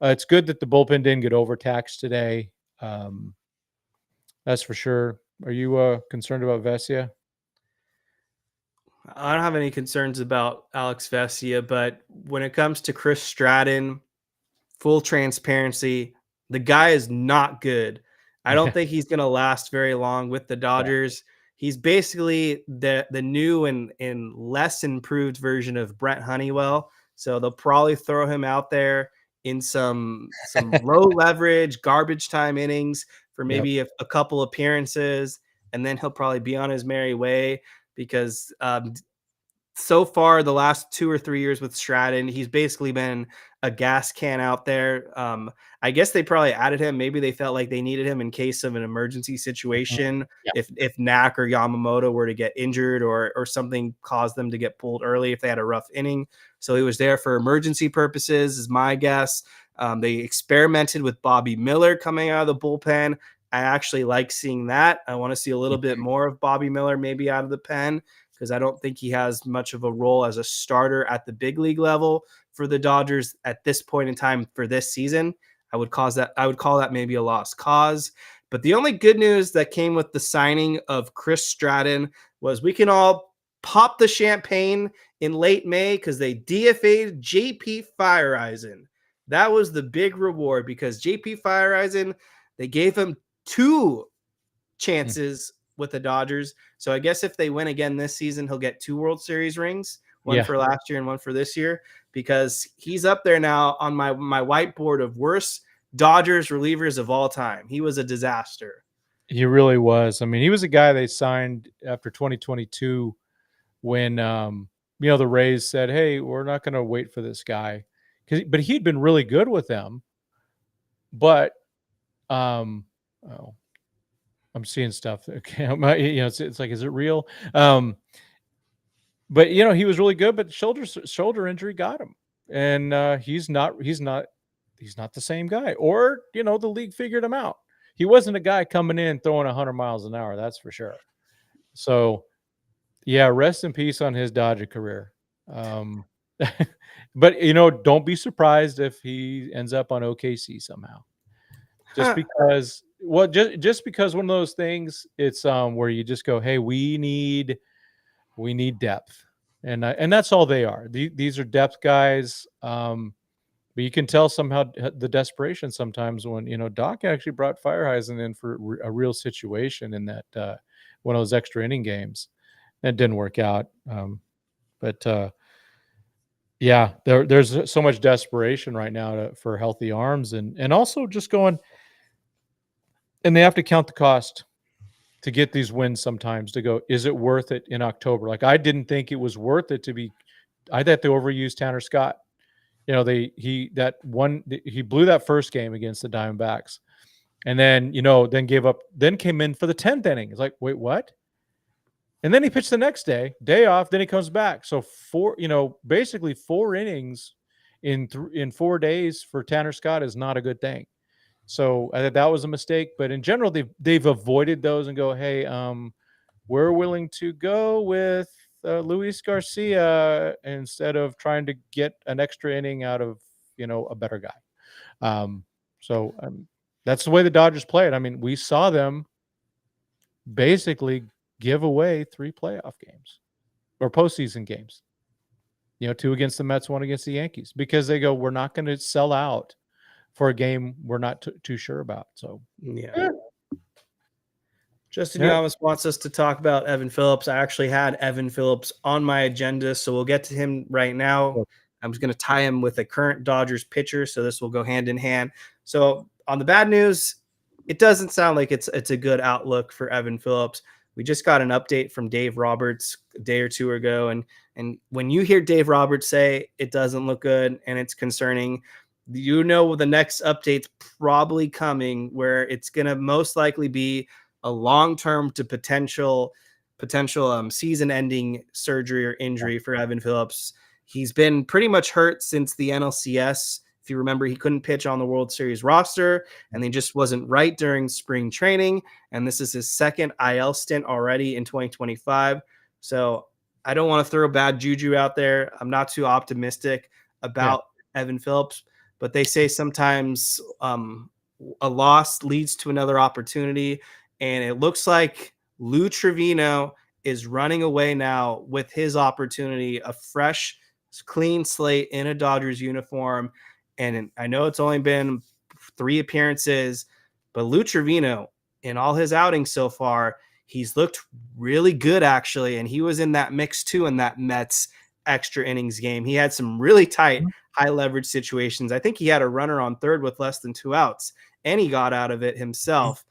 [SPEAKER 2] it's good that the bullpen didn't get overtaxed today. That's for sure. Are you concerned about Vesia?
[SPEAKER 1] I don't have any concerns about Alex Vesia, but when it comes to Chris Stratton, full transparency, the guy is not good. I don't
[SPEAKER 2] Yeah,
[SPEAKER 1] think he's going to last very long with the Dodgers. He's basically the new and less improved version of Brent Honeywell. So they'll probably throw him out there in some low leverage garbage time innings for
[SPEAKER 2] yep.
[SPEAKER 1] maybe a couple appearances, and then he'll probably be on his merry way because so far the last 2 or 3 years with Stratton, he's basically been a gas can out there. I guess they probably added him. Maybe they felt like they needed him in case of an emergency
[SPEAKER 2] Mhm.
[SPEAKER 1] situation.
[SPEAKER 2] Yeah.
[SPEAKER 1] If Knack or Yamamoto were to get injured or something caused them to get pulled early if they had a rough inning. So he was there for emergency purposes, is my guess. They experimented with Bobby Miller coming out of the bullpen. I actually like seeing that. I want to see a little bit more of Bobby Miller maybe out of the pen because I don't think he has much of a role as a starter at the big league level for the Dodgers at this point in time for this season. I would call that maybe a lost cause. But the only good news that came with the signing of Chris Stratton was we can all pop the champagne in late May because they DFA'd JP Fireeisen. That was the big reward because JP Fireeisen, they gave him 2
[SPEAKER 2] Mm.
[SPEAKER 1] chances with the Dodgers. So I guess if they win again this season, he'll get 2 World Series rings, one
[SPEAKER 2] Yeah.
[SPEAKER 1] for last year and one for this year, because he's up there now on my whiteboard of worst Dodgers relievers of all time. He was a disaster.
[SPEAKER 2] He really was. I mean, he was a guy they signed after 2022 when the Rays said, "Hey, we're not going to wait for this guy," but he'd been really good with them. But um, oh, I'm seeing stuff. Okay, it's like, is it real? But he was really good, but shoulder injury got him, and he's not he's not the same guy. Or, the league figured him out. He wasn't a guy coming in throwing 100 miles an hour, that's for sure. So, yeah, rest in peace on his Dodger career. Um, but, don't be surprised if he ends up on OKC somehow. Just because, well, just because one of those things, it's where you just go, hey, we need depth, and that's all they are. These are depth guys. But you can tell somehow the desperation sometimes when Doc actually brought Fireheisen in for a real situation in that one of those extra inning games. It didn't work out, but yeah, there's so much desperation right now for healthy arms, and also just going, and they have to count the cost to get these wins sometimes, to go, is it worth it in October? Like, I didn't think it was worth it I thought they overused Tanner Scott. He blew that first game against the Diamondbacks, and then then came in for the 10th inning. It's like, wait, what? And then he pitched the next day off, then he comes back. So basically 4 innings in 4 days for Tanner Scott is not a good thing. So I thought that was a mistake, but in general, they've avoided those and go, hey, we're willing to go with Luis Garcia instead of trying to get an extra inning out of a better guy. So that's the way the Dodgers played. I mean, we saw them basically give away 3 playoff games or postseason games. 2 against the Mets, 1 against the Yankees, because they go, we're not going to sell out for a game we're not too sure about. So
[SPEAKER 1] yeah. Justin Yamas wants us to talk about Evan Phillips. I actually had Evan Phillips on my agenda, so we'll get to him right now. I'm just going to tie him with a current Dodgers pitcher, so this will go hand in hand. So on the bad news, it doesn't sound like it's a good outlook for Evan Phillips. We just got an update from Dave Roberts a day or two ago, and when you hear Dave Roberts say it doesn't look good and it's concerning, the next update's probably coming, where it's going to most likely be a long-term to potential season-ending surgery or injury for Evan Phillips. He's been pretty much hurt since the NLCS. If you remember, he couldn't pitch on the World Series roster, and he just wasn't right during spring training. And this is his second IL stint already in 2025. So I don't want to throw bad juju out there. I'm not too optimistic about Evan Phillips, but they say sometimes a loss leads to another opportunity. And it looks like Lou Trevino is running away now with his opportunity, a fresh, clean slate in a Dodgers uniform. And I know it's only been 3 appearances, but Lou Trevino, in all his outings so far, he's looked really good, actually. And he was in that mix too in that Mets extra innings game. He had some really tight, high leverage situations. I think he had a runner on third with less than 2 outs, and he got out of it himself.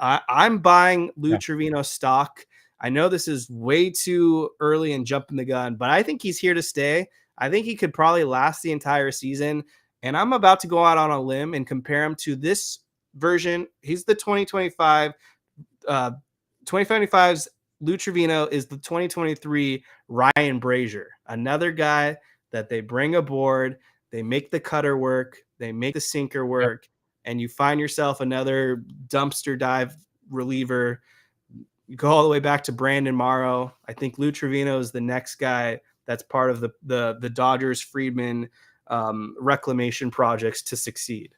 [SPEAKER 1] I'm buying Lou Trevino stock. I know this is way too early and jumping the gun, but I think he's here to stay. I think he could probably last the entire season. And I'm about to go out on a limb and compare him to this version. He's the 2025's Lou Trevino is the 2023 Ryan Brazier, another guy that they bring aboard. They make the cutter work. They make the sinker work. And you find yourself another dumpster dive reliever. You go all the way back to Brandon Morrow. I think Lou Trevino is the next guy that's part of the Dodgers Friedman reclamation projects to succeed.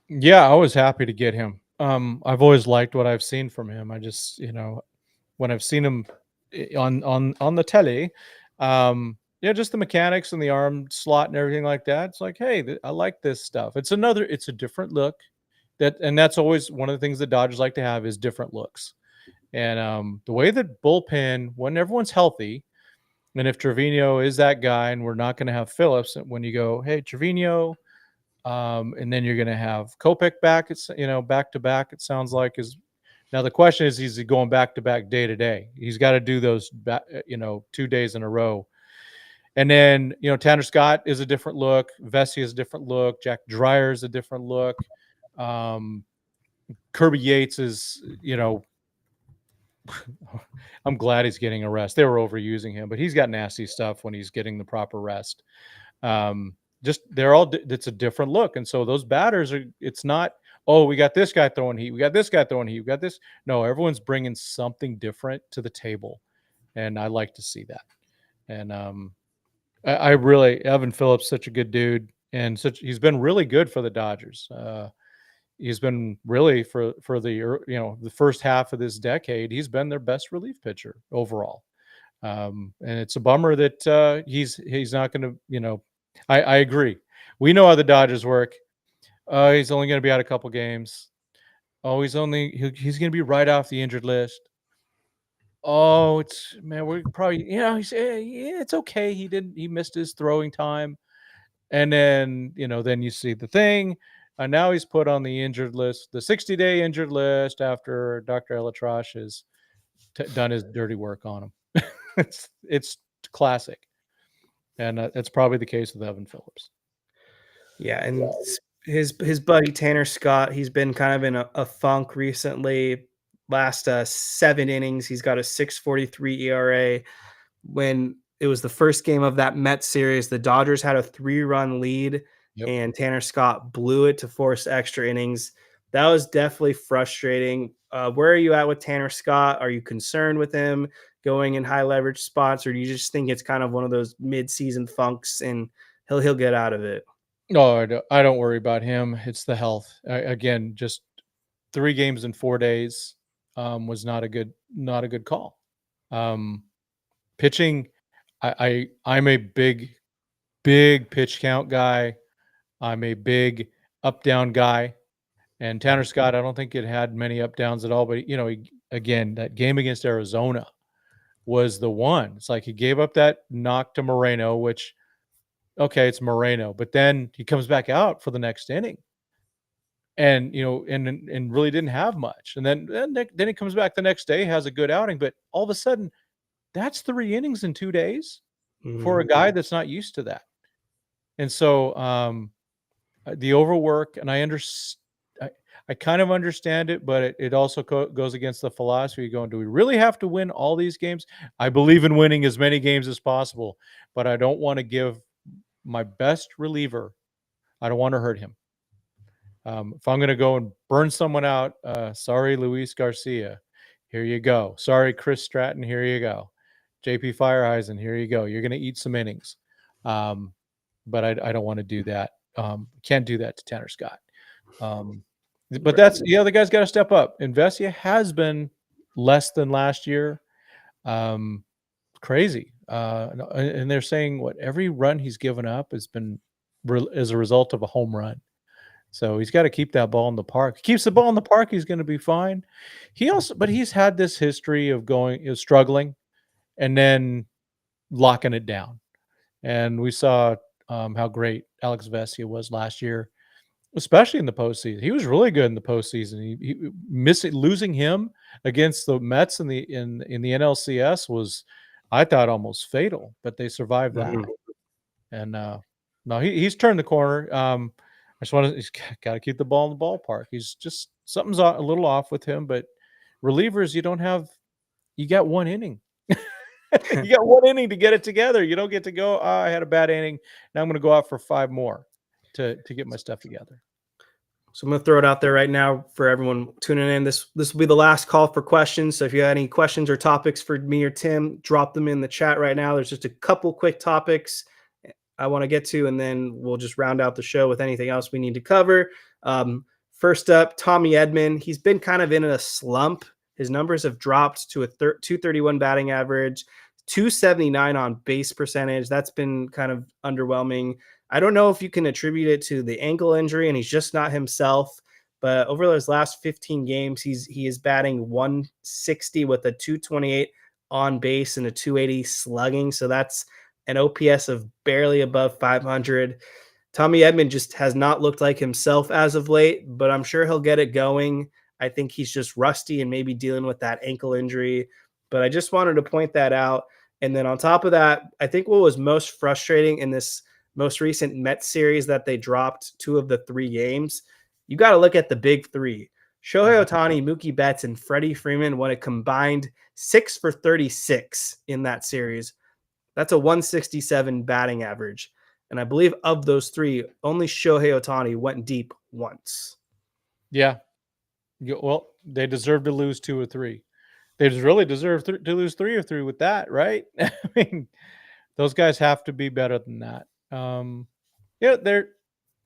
[SPEAKER 2] Yeah, I was happy to get him. I've always liked what I've seen from him. I just, when I've seen him on the telly, just the mechanics and the arm slot and everything like that. It's like, hey, I like this stuff. It's a different look. And that's always one of the things the Dodgers like to have is different looks. And the way that bullpen, when everyone's healthy, and if Trevino is that guy, and we're not going to have Phillips, when you go, hey, Trevino, and then you're going to have Kopech back, it's back to back. It sounds like now the question is he going back to back day to day? He's got to do those 2 days in a row. And then, Tanner Scott is a different look. Vesey is a different look. Jack Dreyer is a different look. Kirby Yates is, I'm glad he's getting a rest. They were overusing him, but he's got nasty stuff when he's getting the proper rest. just they're all it's a different look. And so those batters are, it's not, oh, we got this guy throwing heat, we got this guy throwing heat, we got this. No, everyone's bringing something different to the table, and I like to see that. And I really, Evan Phillips, such a good dude, and he's been really good for the Dodgers. He's been really for the first half of this decade, he's been their best relief pitcher overall. And it's a bummer that he's not going to. I agree. We know how the Dodgers work. He's only going to be out a couple games. Oh, he's going to be right off the injured list. Oh, we're probably, yeah, it's okay. He missed his throwing time. And then, then you see the thing. And now he's put on the injured list, the 60-day injured list, after Dr. Elatrosh has done his dirty work on him. It's classic. And that's probably the case with Evan Phillips.
[SPEAKER 1] Yeah, and his buddy Tanner Scott, he's been kind of in a funk recently. Last 7 innings, he's got a 6.43 ERA. When it was the first game of that Mets series, the Dodgers had a 3-run lead,
[SPEAKER 2] Yep.
[SPEAKER 1] and Tanner Scott blew it to force extra innings. That was definitely frustrating. Where are you at with Tanner Scott? Are you concerned with him going in high leverage spots, or do you just think it's kind of one of those mid-season funks and he'll get out of it?
[SPEAKER 2] No, I don't worry about him. It's the health. Again, just 3 games in 4 days was not a good call. Pitching, I'm a big pitch count guy. I'm a big up down guy. And Tanner Scott, I don't think it had many up downs at all. But again, that game against Arizona was the one. It's like he gave up that knock to Moreno, which, okay, it's Moreno, but then he comes back out for the next inning, and and really didn't have much. And then he comes back the next day, has a good outing, but all of a sudden, that's 3 innings in 2 days for a guy that's not used to that. And so the overwork, and I kind of understand it, but it also goes against the philosophy going, do we really have to win all these games? I believe in winning as many games as possible, but I don't want to give my best reliever, I don't want to hurt him. If I'm going to go and burn someone out, sorry, Luis Garcia, here you go. Sorry, Chris Stratton, here you go. JP Fireheisen, here you go. You're going to eat some innings. But I don't want to do that. Can't do that to Tanner Scott. But that's, the guy's got to step up. And Vesia has been less than last year. Crazy. And they're saying every run he's given up has been as a result of a home run. So he's got to keep that ball in the park. He keeps the ball in the park, he's going to be fine. But he's had this history of struggling and then locking it down. And we saw how great Alex Vesia was last year, especially in the postseason. He was really good in the postseason. Losing him against the Mets in the NLCS was, I thought, almost fatal, but they survived that. And no, he's turned the corner. He's got to keep the ball in the ballpark. He's just, something's a little off with him. But relievers, you got 1 inning. You got 1 inning to get it together. You don't get to go, I had a bad inning, now I'm going to go out for 5 more to get my stuff together.
[SPEAKER 1] So I'm going to throw it out there right now for everyone tuning in. This will be the last call for questions. So if you have any questions or topics for me or Tim, drop them in the chat right now. There's just a couple quick topics I want to get to, and then we'll just round out the show with anything else we need to cover. First up, Tommy Edman. He's been kind of in a slump. His numbers have dropped to a 231 batting average, 279 on base percentage. That's been kind of underwhelming. I don't know if you can attribute it to the ankle injury and he's just not himself, but over those last 15 games, he is batting 160 with a 228 on base and a 280 slugging. So that's an OPS of barely above 500. Tommy Edman just has not looked like himself as of late, but I'm sure he'll get it going. I think he's just rusty and maybe dealing with that ankle injury, but I just wanted to point that out. And then on top of that, I think what was most frustrating in this most recent Mets series that they dropped 2 of the 3 games, you got to look at the big 3. Shohei Ohtani, Mookie Betts, and Freddie Freeman won a combined 6 for 36 in that series. That's a 167 batting average. And I believe of those three, only Shohei Ohtani went deep once.
[SPEAKER 2] Yeah. Well, they deserve to lose 2 or 3. They just really deserve to lose 3 or 3 with that, right? I mean, those guys have to be better than that. Yeah, they're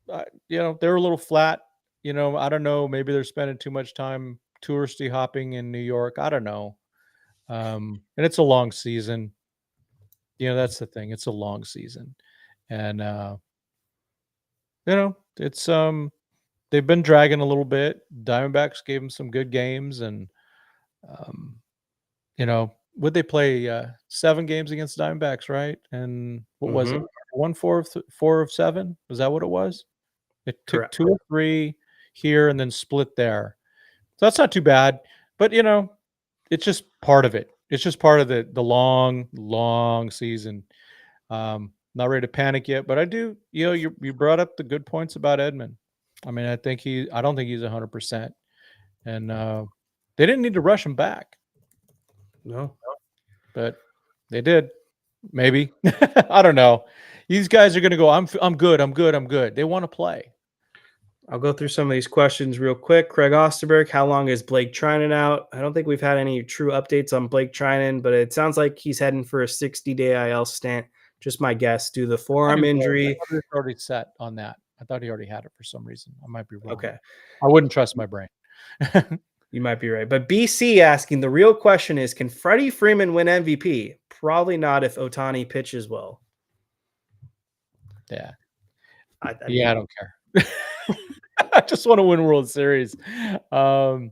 [SPEAKER 2] a little flat. I don't know. Maybe they're spending too much time touristy hopping in New York. I don't know. And it's a long season. That's the thing. It's a long season, and it's they've been dragging a little bit. Diamondbacks gave them some good games, and um, would they play 7 games against Diamondbacks, right? And what was it?
[SPEAKER 1] Mm-hmm.
[SPEAKER 2] Won 4 of 7. Was that what it was? It took
[SPEAKER 1] Correct.
[SPEAKER 2] 2 or 3 here and then split there. So that's not too bad. But it's just part of it. It's just part of the long, long season. Not ready to panic yet, but I do. You brought up the good points about Edman. I mean, I don't think he's 100%, and they didn't need to rush him back,
[SPEAKER 1] No.
[SPEAKER 2] but they did. Maybe I don't know. These guys are going to go. I'm good. I'm good. I'm good. They want to play.
[SPEAKER 1] I'll go through some of these questions real quick. Craig Osterberg, how long is Blake Trinan out? I don't think we've had any true updates on Blake Trinan, but it sounds like he's heading for a 60-day IL stint. Just my guess. Due to the forearm injury.
[SPEAKER 2] I thought he was already set on that. I thought he already had it for some reason. I might be wrong.
[SPEAKER 1] Okay.
[SPEAKER 2] I wouldn't trust my brain.
[SPEAKER 1] You might be right. But BC asking, the real question is, can Freddie Freeman win MVP? Probably not if Ohtani pitches well.
[SPEAKER 2] Yeah.
[SPEAKER 1] I
[SPEAKER 2] don't care. I just want to win World Series. I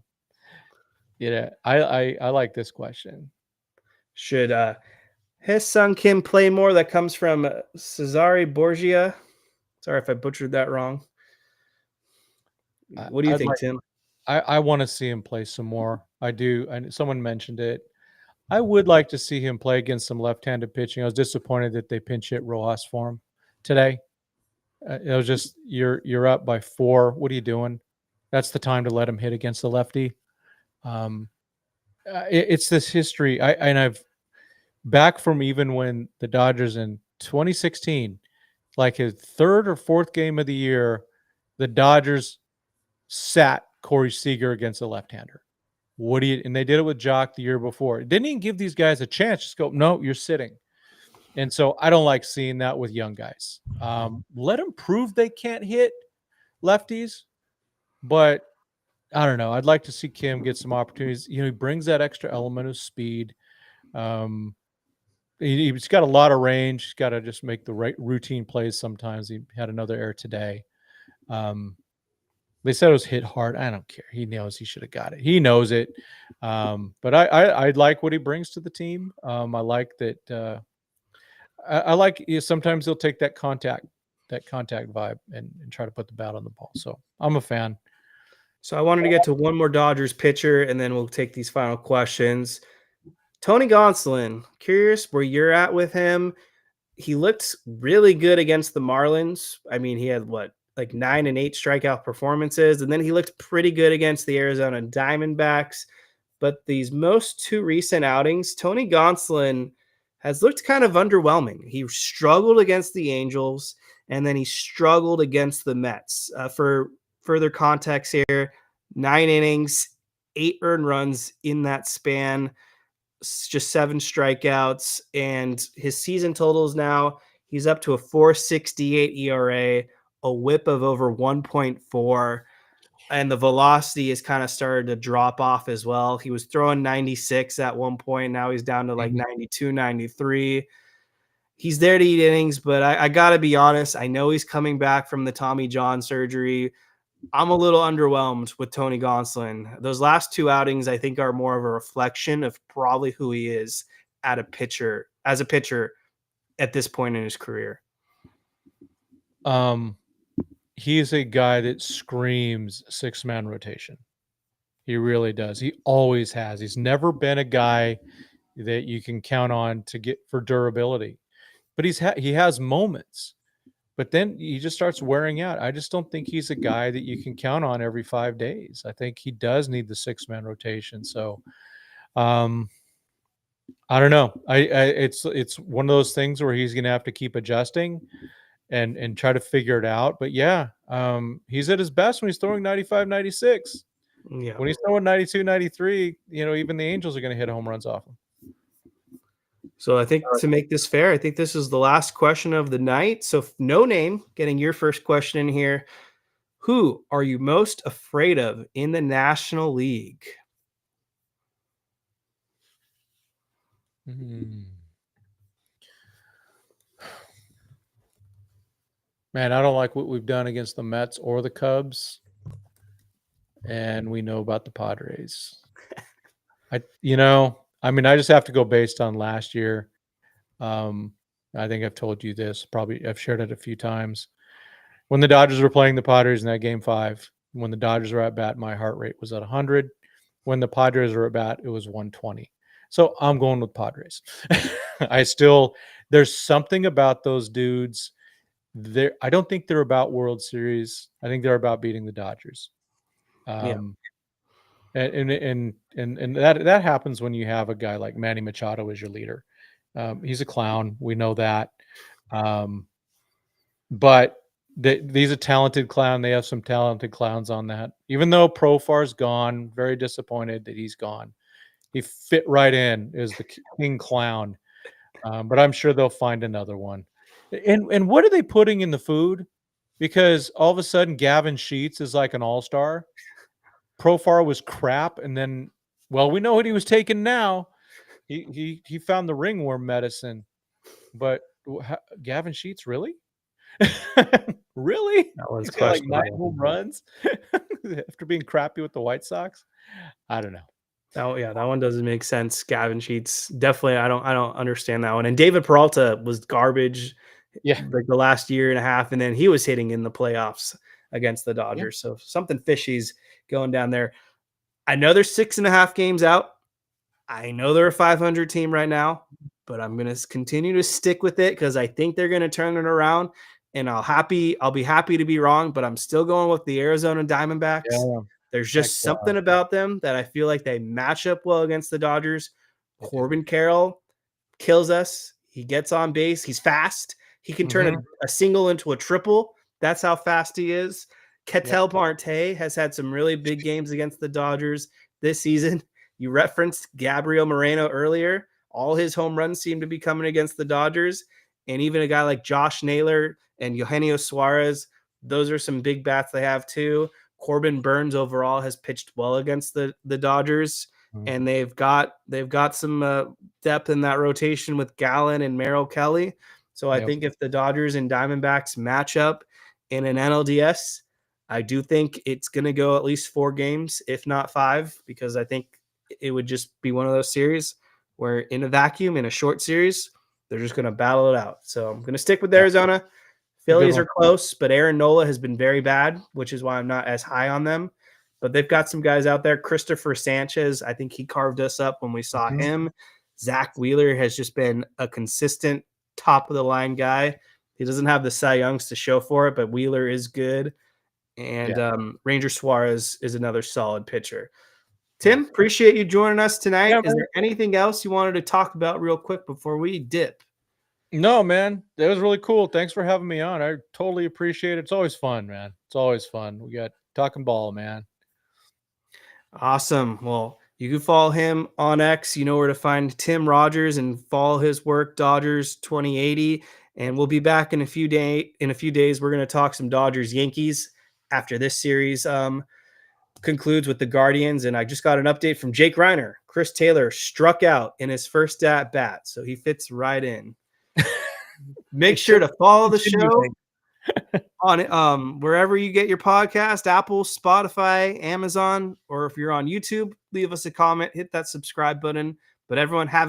[SPEAKER 2] like this question.
[SPEAKER 1] Should his son Kim play more? That comes from Cesare Borgia. Sorry if I butchered that wrong. What do you think, Tim?
[SPEAKER 2] I want to see him play some more. I do. And someone mentioned it. I would like to see him play against some left-handed pitching. I was disappointed that they pinch hit Rojas for him today. It was just you're up by 4. What are you doing? That's the time to let him hit against the lefty. It's this history. I've back from even when the Dodgers in 2016, like his 3rd or 4th game of the year, the Dodgers sat Corey Seager against a left-hander. And they did it with Jock the year before. It didn't even give these guys a chance. Just go, no, you're sitting. And so I don't like seeing that with young guys. Let them prove they can't hit lefties, but I don't know. I'd like to see Kim get some opportunities. He brings that extra element of speed. He's got a lot of range. He's got to just make the right routine plays sometimes. He had another error today. They said it was hit hard. I don't care. He knows he should have got it. He knows it. But I like what he brings to the team. I like that. I like sometimes he'll take that contact vibe and try to put the bat on the ball. So I'm a fan.
[SPEAKER 1] So I wanted to get to one more Dodgers pitcher, and then we'll take these final questions. Tony Gonsolin, curious where you're at with him. He looked really good against the Marlins. I mean, he had 9 and 8 strikeout performances, and then he looked pretty good against the Arizona Diamondbacks. But these most 2 recent outings, Tony Gonsolin has looked kind of underwhelming. He struggled against the Angels, and then he struggled against the Mets. For further context here, 9 innings, 8 earned runs in that span, just 7 strikeouts, and his season totals now, he's up to a 4.68 ERA, a whip of over 1.4, and the velocity has kind of started to drop off as well. He was throwing 96 at one point. Now he's down to 92, 93. He's there to eat innings, but I got to be honest. I know he's coming back from the Tommy John surgery. I'm a little underwhelmed with Tony Gonsolin. Those last 2 outings, I think, are more of a reflection of probably who he is as a pitcher at this point in his career.
[SPEAKER 2] He's a guy that screams 6-man rotation. He really does. He always has. He's never been a guy that you can count on to get for durability. But he has moments. But then he just starts wearing out. I just don't think he's a guy that you can count on every 5 days. I think he does need the 6-man rotation. So I don't know. It's one of those things where he's going to have to keep adjusting. and try to figure it out. But yeah, he's at his best when he's throwing 95, 96.
[SPEAKER 1] Yeah.
[SPEAKER 2] When he's throwing 92, 93, even the Angels are going to hit home runs off him.
[SPEAKER 1] So I think to make this fair, I think this is the last question of the night. So no name, getting your first question in here. Who are you most afraid of in the National League?
[SPEAKER 2] Man, I don't like what we've done against the Mets or the Cubs. And we know about the Padres. I just have to go based on last year. I think I've told you this, probably I've shared it a few times. When the Dodgers were playing the Padres in that game 5, when the Dodgers were at bat, my heart rate was at 100. When the Padres were at bat, it was 120. So I'm going with Padres. There's something about those dudes. I don't think they're about World Series. I think they're about beating the Dodgers. And that happens when you have a guy like Manny Machado as your leader. He's a clown. We know that. But he's a talented clown. They have some talented clowns on that. Even though Profar's gone, very disappointed that he's gone. He fit right in as the king clown. But I'm sure they'll find another one. And what are they putting in the food? Because all of a sudden Gavin Sheets is like an all-star. Profar was crap, and then, well, we know what he was taking now. He found the ringworm medicine. But Gavin Sheets, really? Really?
[SPEAKER 1] That was
[SPEAKER 2] He's got like 9
[SPEAKER 1] questionable.
[SPEAKER 2] home runs after being crappy with the White Sox. I don't know.
[SPEAKER 1] That one doesn't make sense. Gavin Sheets, definitely. I don't understand that one. And David Peralta was garbage,
[SPEAKER 2] Yeah.
[SPEAKER 1] like the last year and a half, and then he was hitting in the playoffs against the Dodgers.
[SPEAKER 2] Yeah.
[SPEAKER 1] So something fishy's going down there. I know they're 6.5 games out. I know they're a 500 team right now, but I'm gonna continue to stick with it because I think they're gonna turn it around. And I'll be happy to be wrong, but I'm still going with the Arizona Diamondbacks.
[SPEAKER 2] Yeah.
[SPEAKER 1] There's just something about them that I feel like they match up well against the Dodgers. Corbin Carroll kills us. He gets on base. He's fast. He can turn a single into a triple. That's how fast he is. Ketel Marte has had some really big games against the Dodgers this season. You referenced Gabriel Moreno earlier. All his home runs seem to be coming against the Dodgers. And even a guy like Josh Naylor and Eugenio Suarez, those are some big bats they have too. Corbin Burns overall has pitched well against the Dodgers, and they've got some depth in that rotation with Gallen and Merrill Kelly. So I think if the Dodgers and Diamondbacks match up in an NLDS, I do think it's going to go at least 4 games, if not 5, because I think it would just be one of those series where in a vacuum, in a short series, they're just going to battle it out. So I'm going to stick with Arizona. Phillies are close, but Aaron Nola has been very bad, which is why I'm not as high on them. But they've got some guys out there. Christopher Sanchez, I think he carved us up when we saw him. Zach Wheeler has just been a consistent top-of-the-line guy. He doesn't have the Cy Youngs to show for it, but Wheeler is good. And Ranger Suarez is another solid pitcher. Tim, appreciate you joining us tonight.
[SPEAKER 2] Yeah,
[SPEAKER 1] is there anything else you wanted to talk about real quick before we dip?
[SPEAKER 2] No, man. That was really cool. Thanks for having me on. I totally appreciate it. It's always fun, man. It's always fun. We got talking ball, man.
[SPEAKER 1] Awesome. Well, you can follow him on X. You know where to find Tim Rogers and follow his work, Dodgers 2080. And we'll be back in a few days. We're going to talk some Dodgers Yankees after this series concludes with the Guardians. And I just got an update from Jake Reiner. Chris Taylor struck out in his first at bat, so he fits right in. Make sure to follow the show on wherever you get your podcast, Apple, Spotify, Amazon, or if you're on YouTube, leave us a comment, hit that subscribe button. But everyone have